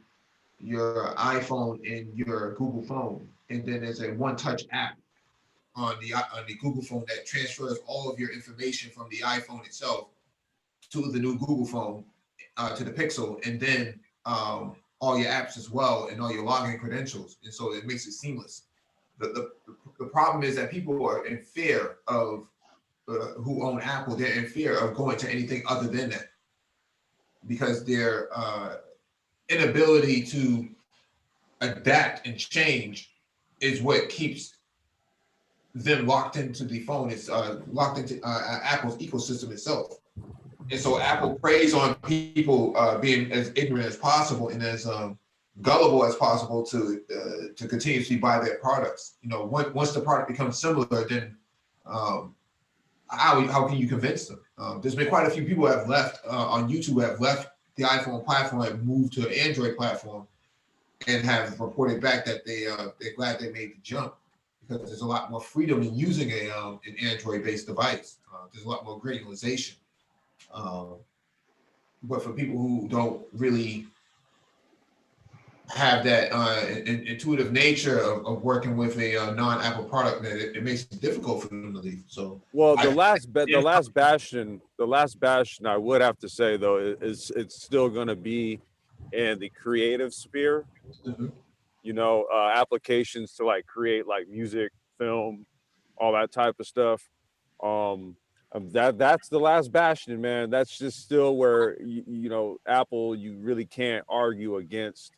your iPhone and your Google phone, and then there's a one-touch app on the Google phone that transfers all of your information from the iPhone itself to the new Google phone, to the Pixel, and then all your apps as well, and all your login credentials, and so it makes it seamless. The problem is that people are in fear of who own Apple. They're in fear of going to anything other than that, because their inability to adapt and change is what keeps them locked into the phone. It's locked into Apple's ecosystem itself. And so Apple preys on people being as ignorant as possible and as gullible as possible to continuously buy their products. You know, once the product becomes similar, then how can you convince them? There's been quite a few people who have left on YouTube who have left the iPhone platform and moved to an Android platform and have reported back that they're glad they made the jump because there's a lot more freedom in using an Android-based device. There's a lot more granularization. But for people who don't really have that intuitive nature of working with a non-Apple product, that it makes it difficult for them to leave. So, well, the last bastion I would have to say though is it's still going to be in the creative sphere. Mhm. You know, applications to like create like music, film, all that type of stuff. That's the last bastion, man. That's just still where you know Apple. You really can't argue against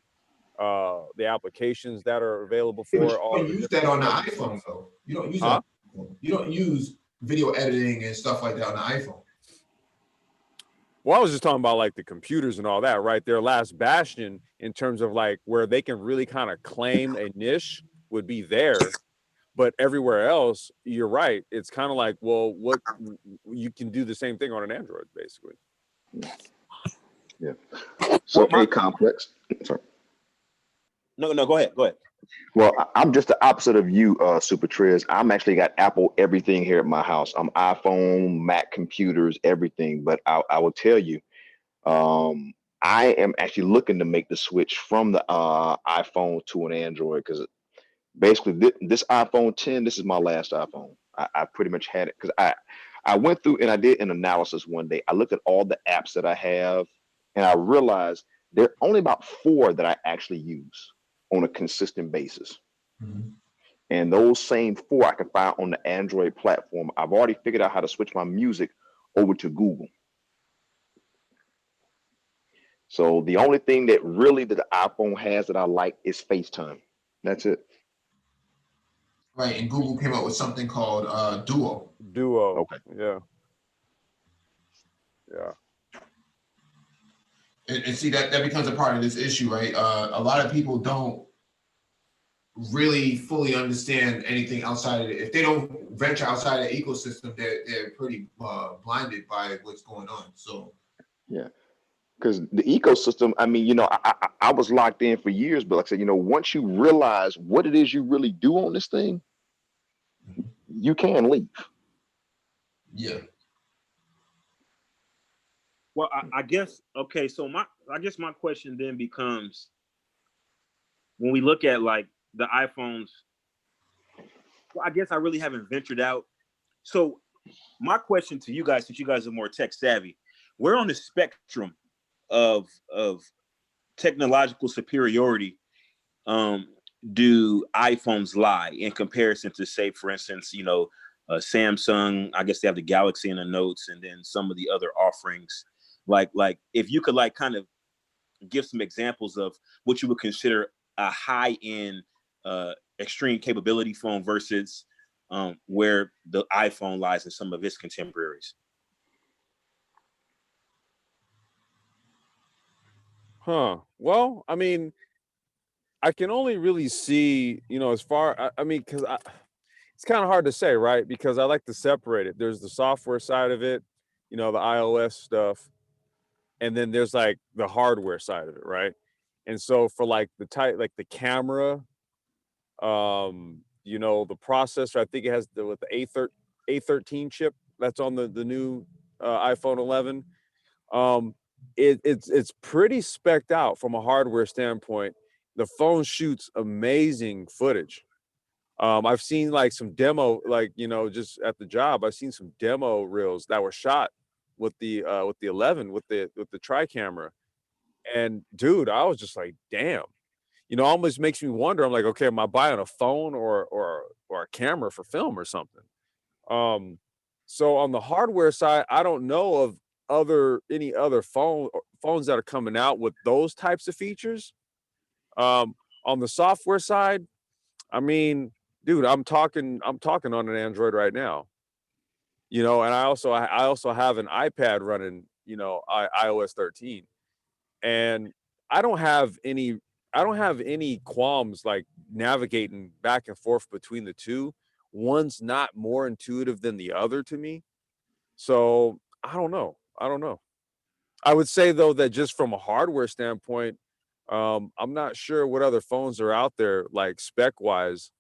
the applications that are available Yeah, but for you all don't the use different that on the devices. iPhone, though. You don't use it Huh? on the iPhone. You don't use video editing and stuff like that on the iPhone. Well, I was just talking about like the computers and all that, right? Their last bastion in terms of like where they can really kind of claim a niche would be there. But everywhere else, you're right. It's kind of like, well, what you can do the same thing on an Android, basically. Yeah. So Well, a complex. Sorry. No, go ahead. Go ahead. Well, I'm just the opposite of you, Super Trez. I'm actually got Apple everything here at my house. I'm iPhone, Mac computers, everything. But I will tell you, I am actually looking to make the switch from the iPhone to an Android because basically this iPhone 10, this is my last iPhone. I pretty much had it because I went through and I did an analysis one day. I looked at all the apps that I have and I realized there are only about 4 that I actually use on a consistent basis. Mhm. And those same 4 I can find on the Android platform. I've already figured out how to switch my music over to Google. So the only thing that really that the iPhone has that I like is FaceTime. That's it. Right, and Google came up with something called Duo. Duo. Okay. Yeah. Yeah. And see that becomes a part of this issue, right? A lot of people don't really fully understand anything outside of it. If they don't venture outside the ecosystem, they're pretty blinded by what's going on. So Yeah. Because the ecosystem, I mean, I was locked in for years, but like I said, once you realize what it is you really do on this thing, you can leave. yeah, Well, I guess okay. So I guess my question then becomes, when we look at like the iPhones, well, I guess I really haven't ventured out. So my question to you guys, since you guys are more tech savvy, we're on the spectrum of technological superiority. Do iPhones lie in comparison to, say, for instance, Samsung? I guess they have the Galaxy and the Notes, and then some of the other offerings. Like if you could like kind of give some examples of what you would consider a high-end extreme capability phone versus where the iPhone lies in some of its contemporaries. Huh. Well, I mean, I can only really see, as far, I mean, because it's kind of hard to say, right? Because I like to separate it. There's the software side of it, the iOS stuff, and then there's like the hardware side of it, right? And so for like like the camera, the processor, I think it has with the A13 chip that's on the new iPhone 11. It's pretty specced out from a hardware standpoint. The phone shoots amazing footage. I've seen like some demo, like just at the job, I've seen some demo reels that were shot with the 11 with the tri camera, and dude, I was just like, damn. Almost makes me wonder. I'm like, okay, am I buying a phone or a camera for film or something? So on the hardware side, I don't know of any other phones that are coming out with those types of features. On the software side, I mean, dude, I'm talking on an Android right now. You know, and I also have an iPad running, you know, iOS 13. And I don't have any qualms like navigating back and forth between the two. One's not more intuitive than the other to me. So I don't know. I would say though that just from a hardware standpoint, I'm not sure what other phones are out there like spec wise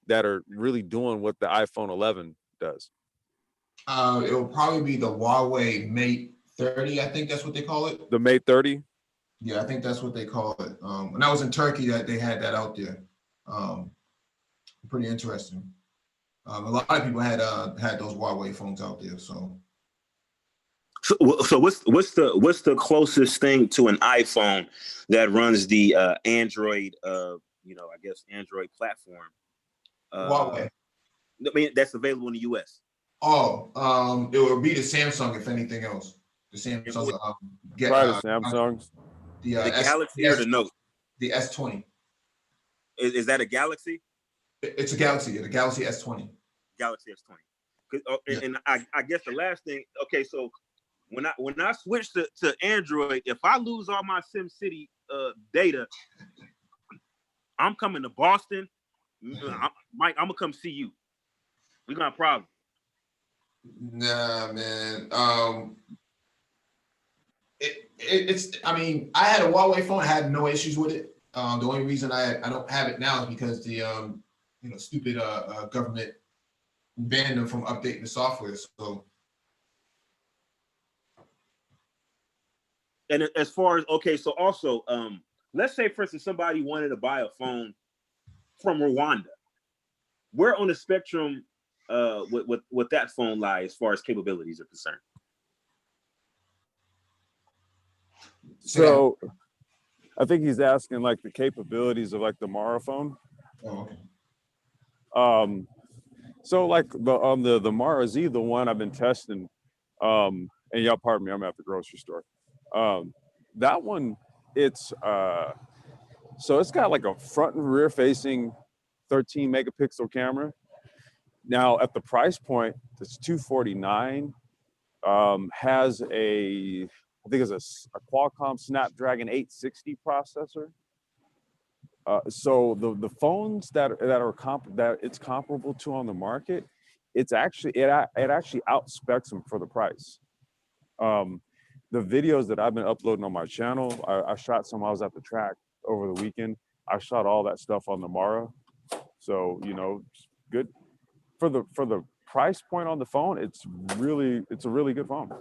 that are really doing what the iPhone 11 does. It will probably be the Huawei Mate 30. I think that's what they call it. The Mate 30. Yeah, I think that's what they call it. When I was in Turkey, that they had that out there. Pretty interesting. A lot of people had those Huawei phones out there. So what's the closest thing to an iPhone that runs the Android I guess Android platform? Huawei. I mean that's available in the US. Oh, it would be the Samsung if anything else. The Samsung. Try the Samsungs. The Galaxy or the Note? The S20. Is that a Galaxy? It's a Galaxy. The Galaxy S20. Galaxy S20. And I guess the last thing. Okay, so when I switch to Android, if I lose all my SimCity data, I'm coming to Boston. Mike, I'm gonna come see you. We got a problem. Nah, man. It's. I mean, I had a Huawei phone. I had no issues with it. The only reason I don't have it now is because the stupid government banned them from updating the software. So. And as far as so also let's say for instance somebody wanted to buy a phone from Rwanda. Where on the spectrum with that phone lie as far as capabilities are concerned? So I think he's asking like the capabilities of like the Mara phone. Oh, okay. So like the Mara Z, the one I've been testing, and y'all pardon me, I'm at the grocery store. That one, it's so it's got like a front and rear facing 13 megapixel camera. Now at the price point, it's $249. Has I think it's a Qualcomm Snapdragon 860 processor. So the phones that it's comparable to on the market, it actually outspecs them for the price. The videos that I've been uploading on my channel, I shot some. I was at the track over the weekend. I shot all that stuff on the Mara. So good for the price point on the phone. It's a really good phone.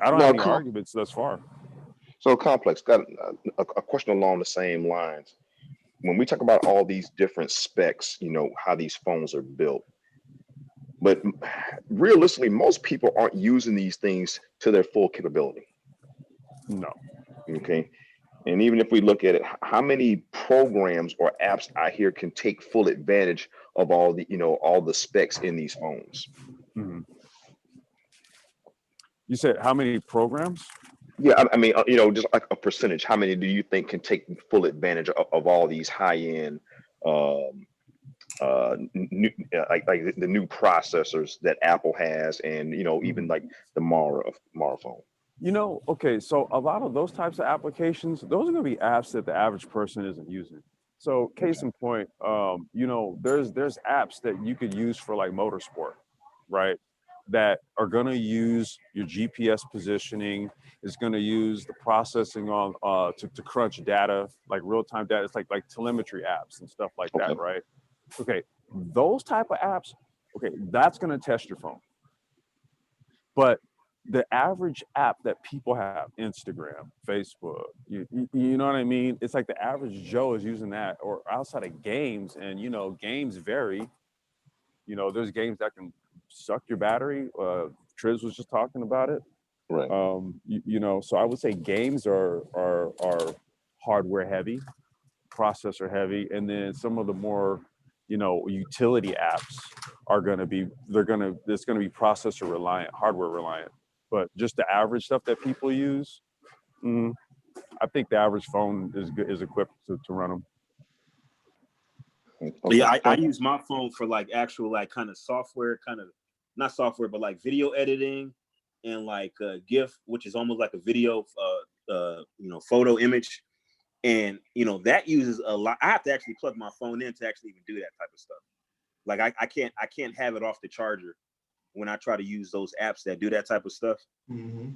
I don't have any arguments thus far. So Complex got a question along the same lines. When we talk about all these different specs, how these phones are built, but realistically, most people aren't using these things to their full capability. No. Okay. And even if we look at it, how many programs or apps I hear can take full advantage of all the specs in these phones? Mm-hmm. You said how many programs? Yeah, I mean, just like a percentage. How many do you think can take full advantage of all these high-end, new, like the new processors that Apple has, and even like the Mara phone? Okay, so a lot of those types of applications, those are going to be apps that the average person isn't using. So case in point, there's apps that you could use for like motorsport, right? That are going to use your GPS positioning, is going to use the processing on to crunch data, like real-time data. It's like telemetry apps and stuff like that, right? Okay, those type of apps, okay, that's going to test your phone. But the average app that people have, Instagram, Facebook, you know what I mean? It's like the average Joe is using that, or outside of games, and games vary. There's games that can suck your battery. Triz was just talking about it. Right. So I would say games are hardware heavy, processor heavy, and then some of the more utility apps are going to be processor reliant, hardware reliant. But just the average stuff that people use, I think the average phone is equipped to run them. Okay. Yeah, I use my phone for like actual like kind of software, kind of not software, but like video editing and like GIF, which is almost like a video, photo image. And that uses a lot. I have to actually plug my phone in to actually even do that type of stuff. Like I can't have it off the charger when I try to use those apps that do that type of stuff. Mm-hmm.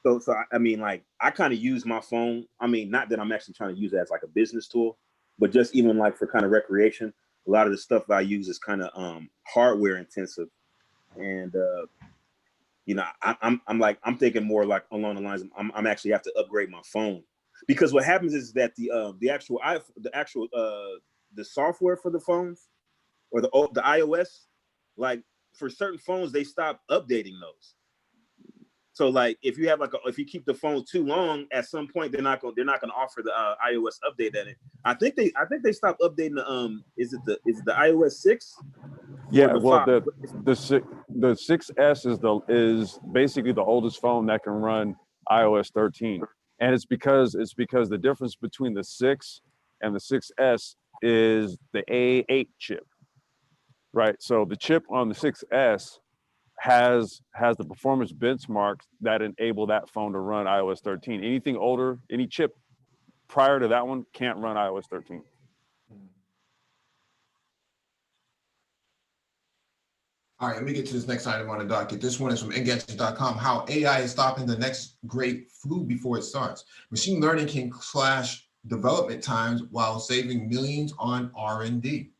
So I mean, like I kind of use my phone. I mean, not that I'm actually trying to use it as like a business tool, but just even like for kind of recreation. A lot of the stuff I use is kind of hardware intensive, and I'm thinking more like along the lines of I'm actually have to upgrade my phone, because what happens is that the software for the phones or the iOS, like for certain phones they stop updating those. So like if you have if you keep the phone too long, at some point they're not gonna offer the iOS update at it. I think they stopped updating the is it the iOS 6? Yeah, the well, 5? the 6S is basically the oldest phone that can run iOS 13, and it's because the difference between the 6 and the 6S is the A8 chip, right? So the chip on the 6S has the performance benchmarks that enable that phone to run iOS 13. Anything older, any chip prior to that one can't run iOS 13. All right, let me get to this next item on the docket. This one is from Engadget.com. How AI is stopping the next great flu before it starts. Machine learning can slash development times while saving millions on R&D.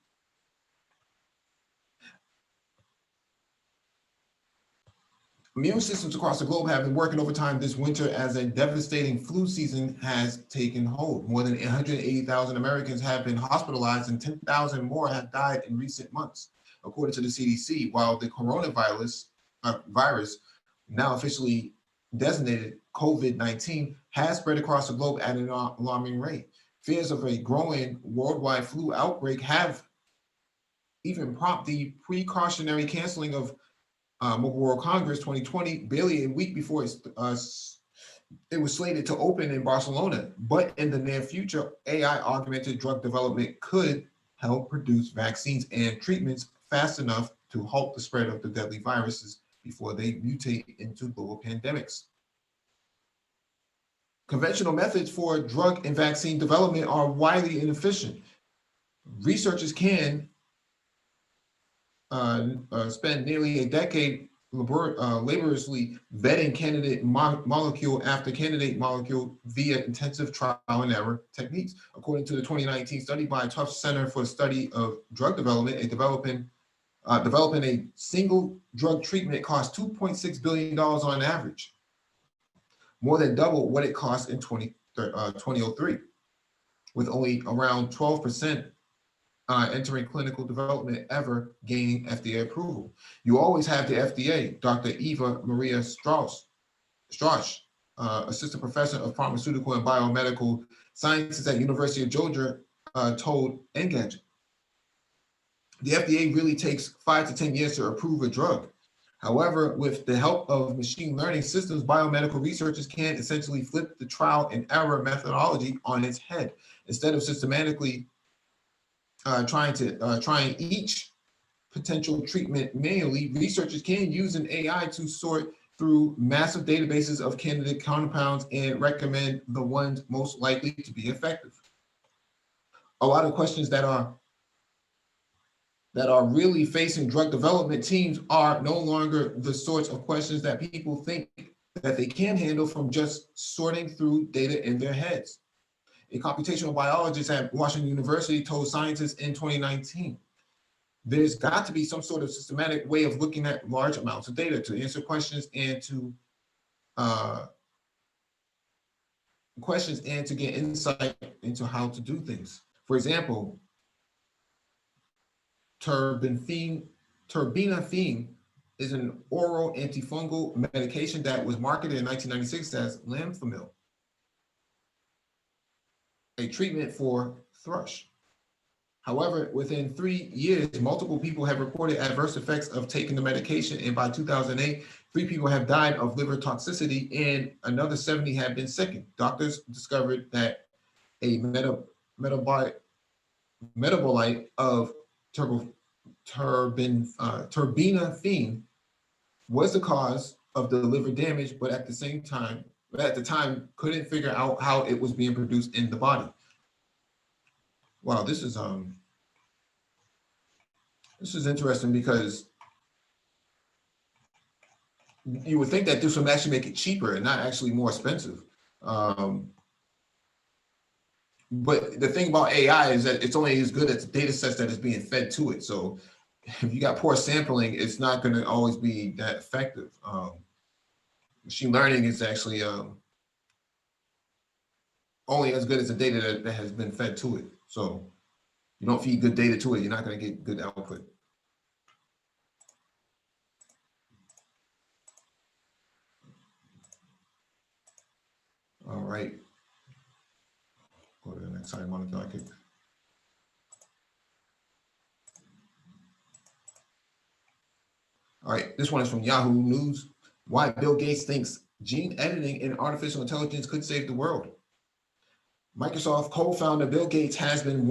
Immune systems across the globe have been working overtime this winter as a devastating flu season has taken hold. More than 180,000 Americans have been hospitalized and 10,000 more have died in recent months, according to the CDC, while the coronavirus virus, now officially designated COVID-19, has spread across the globe at an alarming rate. Fears of a growing worldwide flu outbreak have even prompted the precautionary canceling of Mobile World Congress 2020 barely a week before it was slated to open in Barcelona. But in the near future, AI augmented drug development could help produce vaccines and treatments fast enough to halt the spread of the deadly viruses before they mutate into global pandemics. Conventional methods for drug and vaccine development are widely inefficient. Researchers can spend nearly a decade laboriously vetting candidate molecule after candidate molecule via intensive trial and error techniques. According to the 2019 study by Tufts Center for the Study of Drug Development, developing a single drug treatment costs $2.6 billion on average, more than double what it cost in 2003, with only around 12% entering clinical development ever gaining FDA approval. You always have the FDA. Dr. Eva Maria Strauss, assistant professor of pharmaceutical and biomedical sciences at University of Georgia, told Engadget. The FDA really takes 5 to 10 years to approve a drug. However, with the help of machine learning systems, biomedical researchers can essentially flip the trial and error methodology on its head. Instead of systematically trying each potential treatment manually, researchers can use an AI to sort through massive databases of candidate compounds and recommend the ones most likely to be effective. A lot of questions that are really facing drug development teams are no longer the sorts of questions that people think that they can handle from just sorting through data in their heads. A computational biologist at Washington University told scientists in 2019, there's got to be some sort of systematic way of looking at large amounts of data to answer questions and to get insight into how to do things. For example, terbinafine is an oral antifungal medication that was marketed in 1996 as Lamfamil, a treatment for thrush. However, within 3 years, multiple people have reported adverse effects of taking the medication, and by 2008, 3 people have died of liver toxicity and another 70 have been sickened. Doctors discovered that a metabolite of terbinafine was the cause of the liver damage, but at the time, couldn't figure out how it was being produced in the body. Wow, this is interesting because you would think that this would actually make it cheaper and not actually more expensive. But the thing about AI is that it's only as good as the data sets that is being fed to it. So if you got poor sampling, it's not going to always be that effective. Machine learning is actually only as good as the data that has been fed to it. So you don't feed good data to it, you're not going to get good output. All right. Go to the next slide, monitor. All right, this one is from Yahoo News. Why Bill Gates thinks gene editing and artificial intelligence could save the world. Microsoft co-founder Bill Gates has been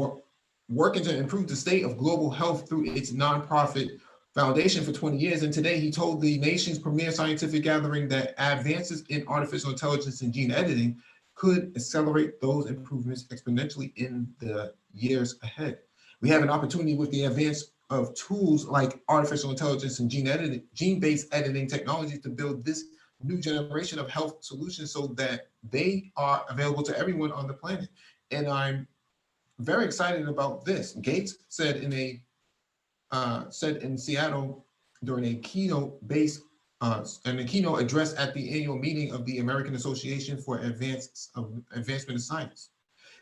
working to improve the state of global health through its nonprofit foundation for 20 years. And today he told the nation's premier scientific gathering that advances in artificial intelligence and gene editing could accelerate those improvements exponentially in the years ahead. We have an opportunity with the advance of tools like artificial intelligence and gene-based editing technologies to build this new generation of health solutions so that they are available to everyone on the planet. And I'm very excited about this. Gates said in Seattle during a keynote address at the annual meeting of the American Association for Advancement in Science.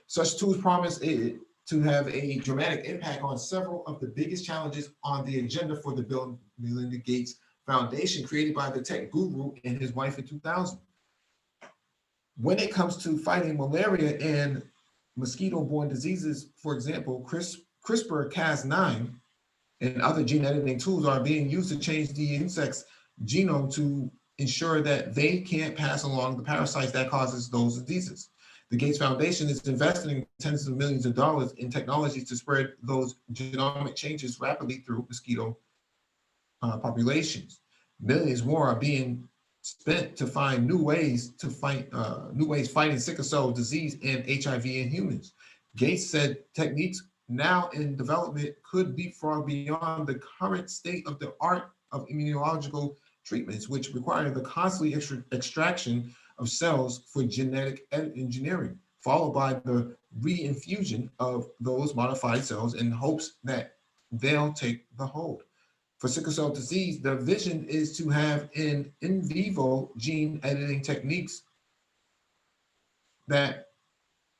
Such tools promise to have a dramatic impact on several of the biggest challenges on the agenda for the Bill and Melinda Gates Foundation, created by the tech guru and his wife in 2000. When it comes to fighting malaria and mosquito-borne diseases, for example, CRISPR-Cas9 and other gene editing tools are being used to change the insect's genome to ensure that they can't pass along the parasites that causes those diseases. The Gates Foundation is investing tens of millions of dollars in technologies to spread those genomic changes rapidly through mosquito populations. Millions more are being spent to find new ways fighting sickle cell disease and HIV in humans. Gates said techniques now in development could be far beyond the current state of the art of immunological treatments, which require the constantly extraction of cells for genetic engineering, followed by the reinfusion of those modified cells in hopes that they'll take the hold. For sickle cell disease, the vision is to have in vivo gene editing techniques that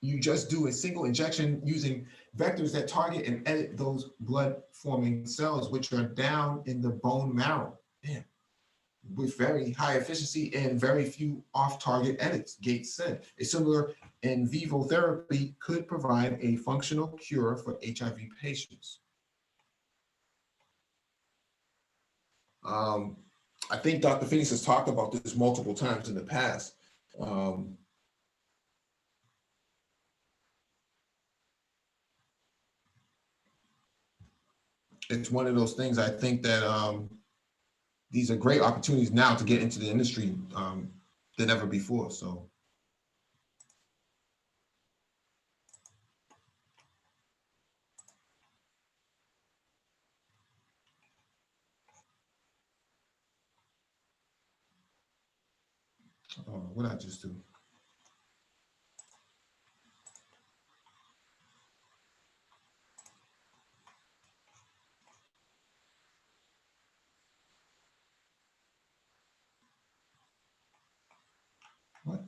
you just do a single injection using vectors that target and edit those blood-forming cells, which are down in the bone marrow. Damn. With very high efficiency and very few off-target edits, Gates said. A similar in vivo therapy could provide a functional cure for HIV patients. I think Dr. Phoenix has talked about this multiple times in the past. It's one of those things I think that these are great opportunities now to get into the industry than ever before. So. What did I just do? What?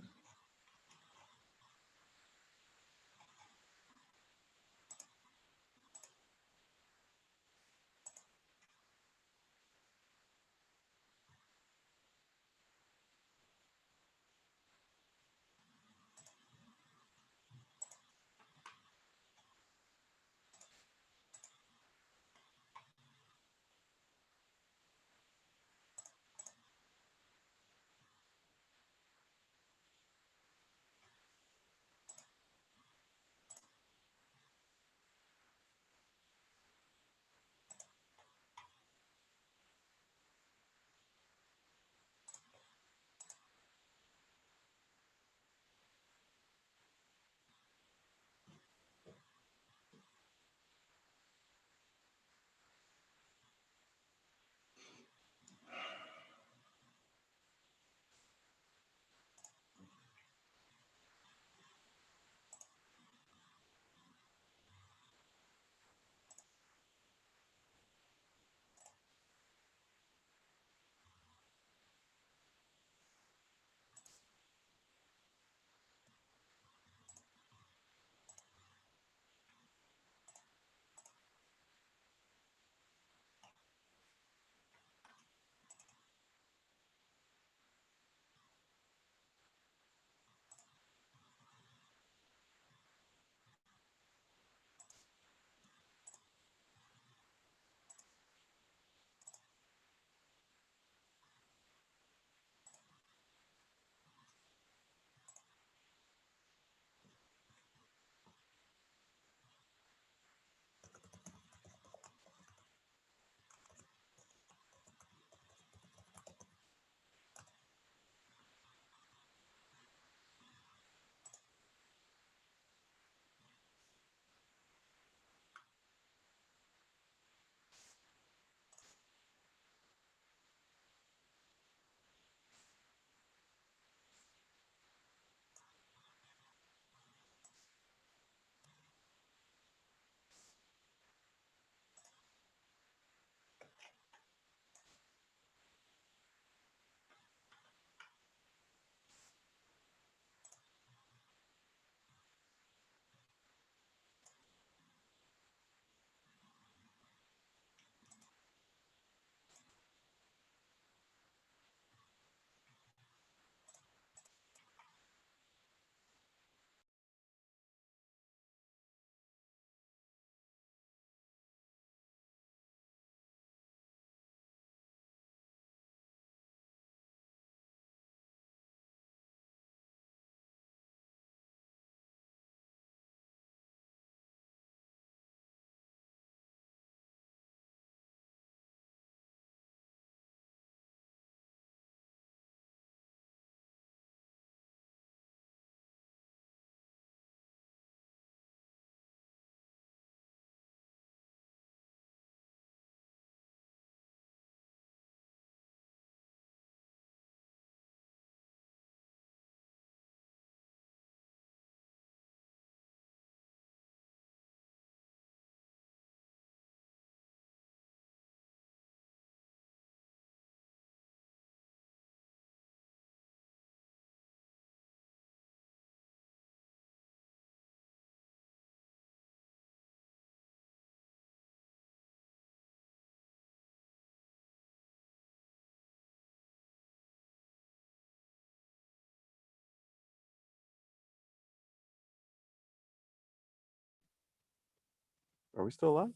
Are we still live?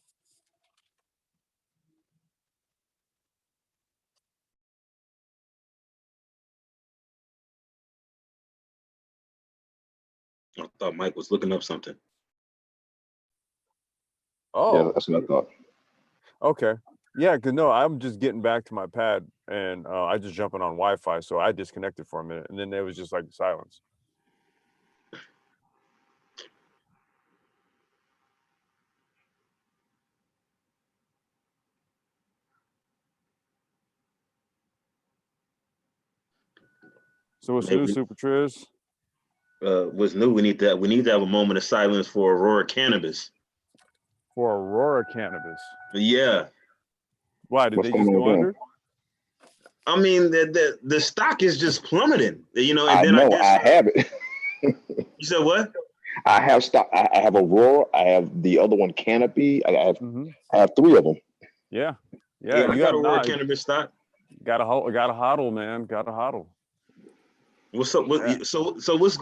I thought Mike was looking up something. Oh, Yeah, that's what I thought. okay. Yeah, cause no, I'm just getting back to my pad, and I just jumping on Wi-Fi, so I disconnected for a minute, and then there was just like silence. So what's new, Maybe Super Triz? what's new? We need to have a moment of silence for Aurora Cannabis. For Aurora Cannabis. Yeah, Why did What's they going just on go with them? under? I mean the stock is just plummeting. You know, and I then I know guess I have it. you said what? I have stock. I have Aurora. I have the other one, Canopy. Mm-hmm. I have three of them. Yeah, Yeah, I you got have Aurora not. Cannabis stock. Got to hodl, man. Got to hodl. What's up? Yeah. So what's?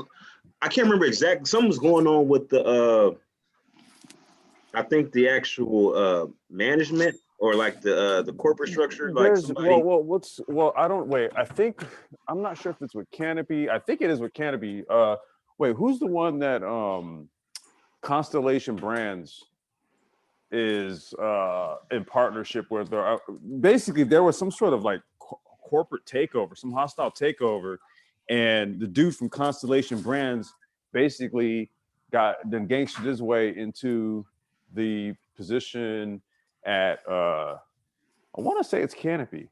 I can't remember exactly. Something's going on with the. I think the actual management or like the corporate structure, like There's somebody. I don't wait. I think I'm not sure if it's with Canopy. I think it is with Canopy. Wait, who's the one that Constellation Brands is in partnership with? Basically, there was some sort of like corporate takeover, some hostile takeover, and the dude from Constellation Brands basically got then gangstered his way into the position at I want to say it's Canopy. I'm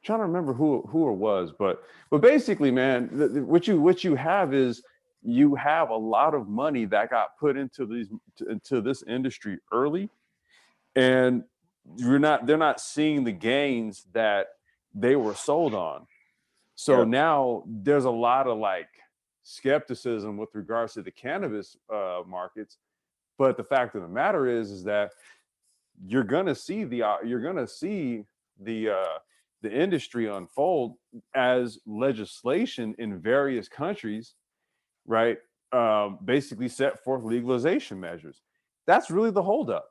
trying to remember who it was, but basically, man, what you have is you have a lot of money that got put into this industry early, and they're not seeing the gains that they were sold on. So now there's a lot of like skepticism with regards to the cannabis markets. But the fact of the matter is that you're gonna see the industry unfold as legislation in various countries, right? Basically set forth legalization measures. That's really the holdup.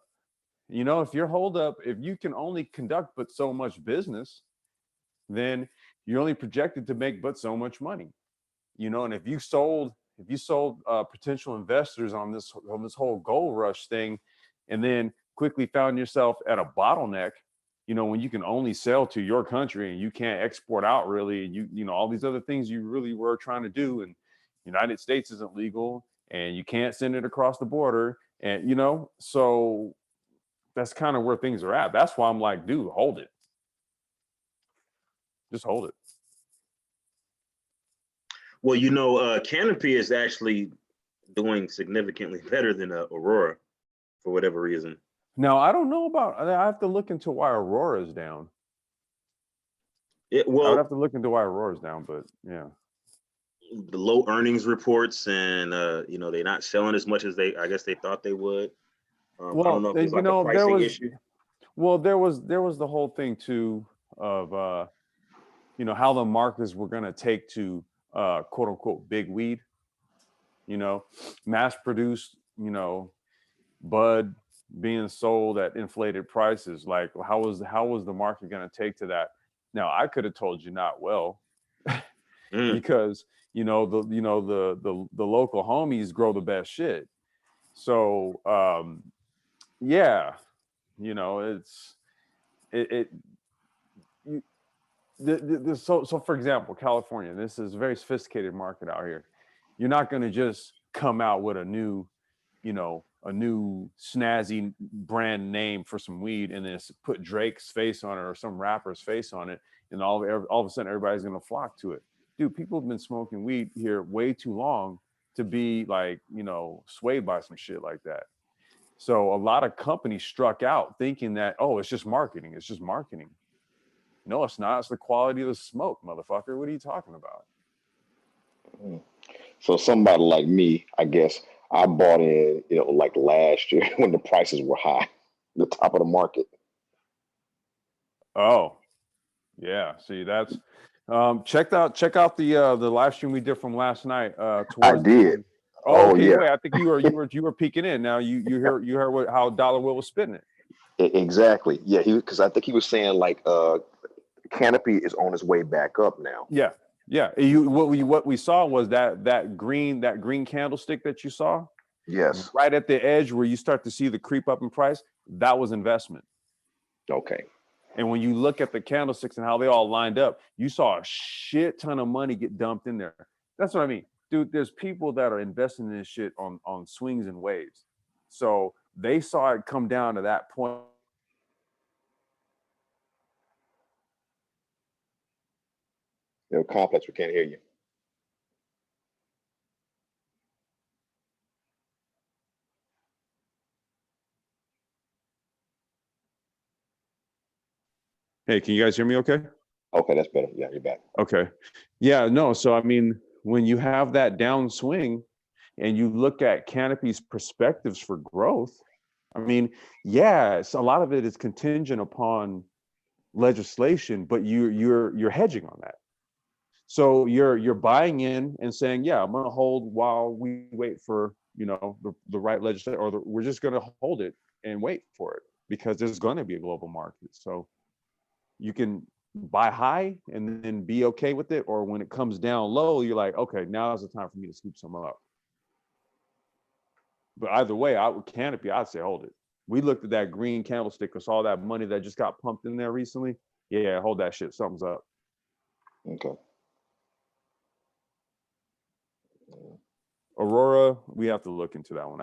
You know, if you can only conduct but so much business, then you're only projected to make but so much money. You know, and if you sold potential investors on this whole gold rush thing, and then quickly found yourself at a bottleneck, you know, when you can only sell to your country and you can't export out really, and you know all these other things you really were trying to do, and United States isn't legal, and you can't send it across the border, and you know, so that's kind of where things are at. That's why I'm like, dude, hold it, just hold it. Well, you know, Canopy is actually doing significantly better than Aurora for whatever reason. Now I don't know about. I have to look into why Aurora is down. I would have to look into why Aurora's down, but yeah. The low earnings reports, and you know, they're not selling as much as I guess they thought they would. I don't know if it's like a pricing issue. Well, there was the whole thing too of you know how the markets were going to take to quote unquote big weed, you know, mass produced, you know, bud being sold at inflated prices. Like how was the market going to take to that? Now I could have told you not well because you know the local homies grow the best shit. So yeah, you know so for example, California, this is a very sophisticated market out here. You're not going to just come out with a new snazzy brand name for some weed and then put Drake's face on it or some rapper's face on it, and all of a sudden everybody's going to flock to it. Dude, people have been smoking weed here way too long to be like, you know, swayed by some shit like that. So a lot of companies struck out thinking that, oh, it's just marketing. It's just marketing. No, it's not. It's the quality of the smoke, motherfucker. What are you talking about? So somebody like me, I guess, I bought in, you know, like last year when the prices were high, the top of the market. Oh, yeah. See, that's check out the live stream we did from last night. I did. Oh, Oh okay. yeah, Wait, I think you were peeking in. Now you heard how Dollar Will was spitting it. exactly. Yeah, because I think he was saying like Canopy is on its way back up now. Yeah, yeah. What we saw was that green candlestick that you saw Yes. right at the edge where you start to see the creep up in price. That was investment. Okay. And when you look at the candlesticks and how they all lined up, you saw a shit ton of money get dumped in there. That's what I mean, dude. There's people that are investing in this shit on swings and waves. So they saw it come down to that point. Complex, we can't hear you. Hey, can you guys hear me okay? Okay, that's better. Yeah, you're back. Okay. Yeah, no. So, I mean, when you have that downswing and you look at Canopy's perspectives for growth, I mean, yes, a lot of it is contingent upon legislation, but you're hedging on that. So you're buying in and saying, yeah, I'm going to hold while we wait for, the right legislation, or we're just going to hold it and wait for it because there's going to be a global market. So you can buy high and then be okay with it, or when it comes down low, you're like, okay, now's the time for me to scoop some up. But either way, Canopy, I'd say hold it. We looked at that green candlestick and saw that money that just got pumped in there recently. Yeah, hold that shit. Something's up. Okay. Aurora, we have to look into that one.